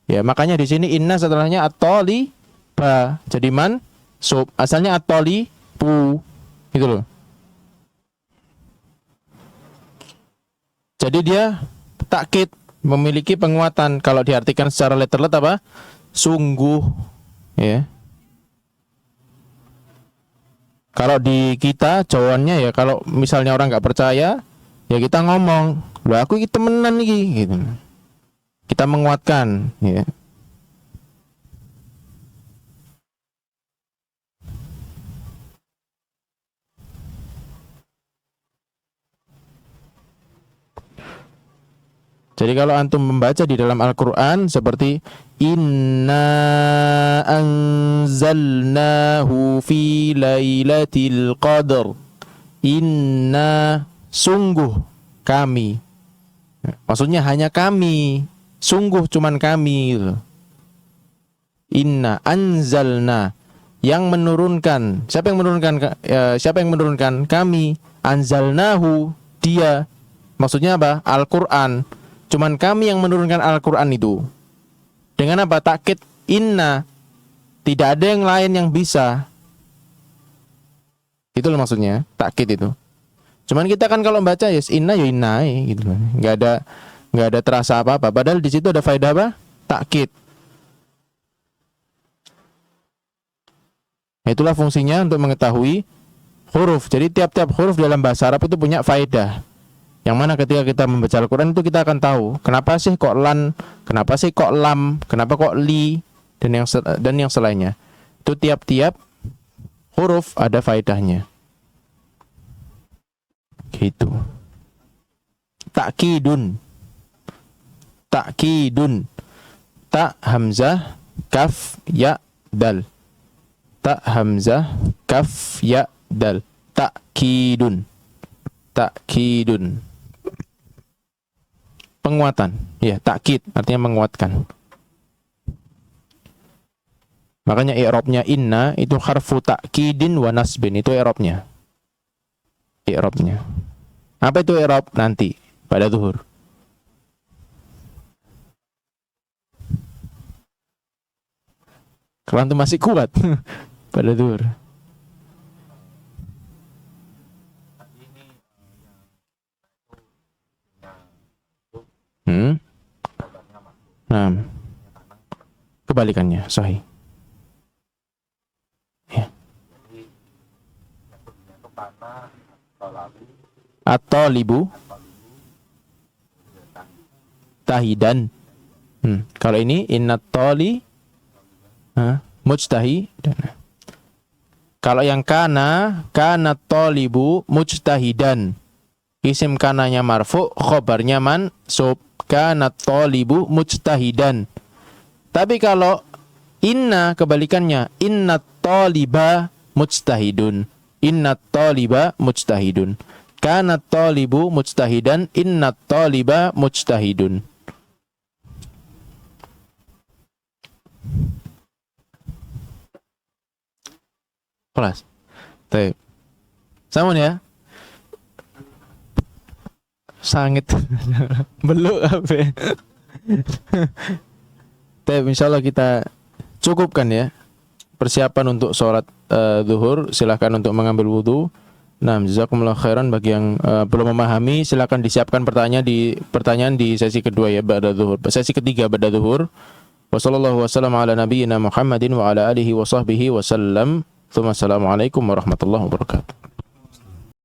Speaker 1: Ya, makanya di sini inna setelahnya at-taliba. Jadi mansub. Asalnya at-talibu. Gitu loh. Jadi dia takkid, memiliki penguatan. Kalau diartikan secara letterlet apa? Sungguh, ya. Kalau di kita jawabannya ya, kalau misalnya orang nggak percaya, ya kita ngomong, loh aku ini temenan nih, gitu. Kita menguatkan, ya. Jadi kalau antum membaca di dalam Al-Quran seperti Inna anzalnahu fi lailatul qadr. Inna, sungguh kami. Maksudnya hanya kami. Sungguh cuman kami gitu. Inna anzalna, yang menurunkan. Siapa yang menurunkan? Siapa yang menurunkan? Kami. Anzalnahu, dia. Maksudnya apa? Al-Quran. Cuman kami yang menurunkan Al-Quran itu. Dengan apa? Takkid inna. Tidak ada yang lain yang bisa. Itulah maksudnya, takkid itu. Cuman kita kan kalau baca yes inna ya inna gitu. Enggak ada terasa apa-apa. Padahal di situ ada faedah apa? Takkid. Itulah fungsinya untuk mengetahui huruf. Jadi tiap-tiap huruf dalam bahasa Arab itu punya faedah. Yang mana ketika kita membaca Al-Quran itu kita akan tahu kenapa sih kok lan, kenapa sih kok lam, kenapa kok li, dan yang selainnya. Itu tiap-tiap huruf ada faedahnya. Gitu. Takkidun. Takkidun. Ta hamzah kaf ya dal. Ta hamzah kaf ya dal. Takkidun. Takkidun. Penguatan. Ya, takkid artinya menguatkan. Makanya i'rabnya inna itu harfu takkidin wa nasbin, itu i'rabnya. I'rabnya. Apa itu i'rab? Nanti pada zuhur. Kalau antum masih kuat pada zuhur. Nah, kebalikannya, sahih. Ya. Atau libu tahidan. Kalau ini innat toli mujtahi. Kalau yang kana tolibu mujtahidan. Isim kananya marfu, khobarnya mansub. Kana tolibu mujtahidan. Tapi kalau inna kebalikannya, innat toliba mujtahidun. Innat toliba mujtahidun. Kana tolibu mujtahidan, innat toliba mujtahidun. Kelas. Baik. Sama ya. Sangit. Beluk apa? Tapi insyaallah kita cukupkan ya persiapan untuk sholat zuhur. Silakan untuk mengambil wudu. Nah, jazakumullah khairan. Bagi yang belum memahami, silakan disiapkan pertanyaan di sesi kedua ya, ba'da zuhur. Sesi ketiga ba'da zuhur. Wassallallahu wasallam ala nabiyyina Muhammadin wa ala alihi wa sahbihi wasallam. Assalamualaikum warahmatullahi wabarakatuh.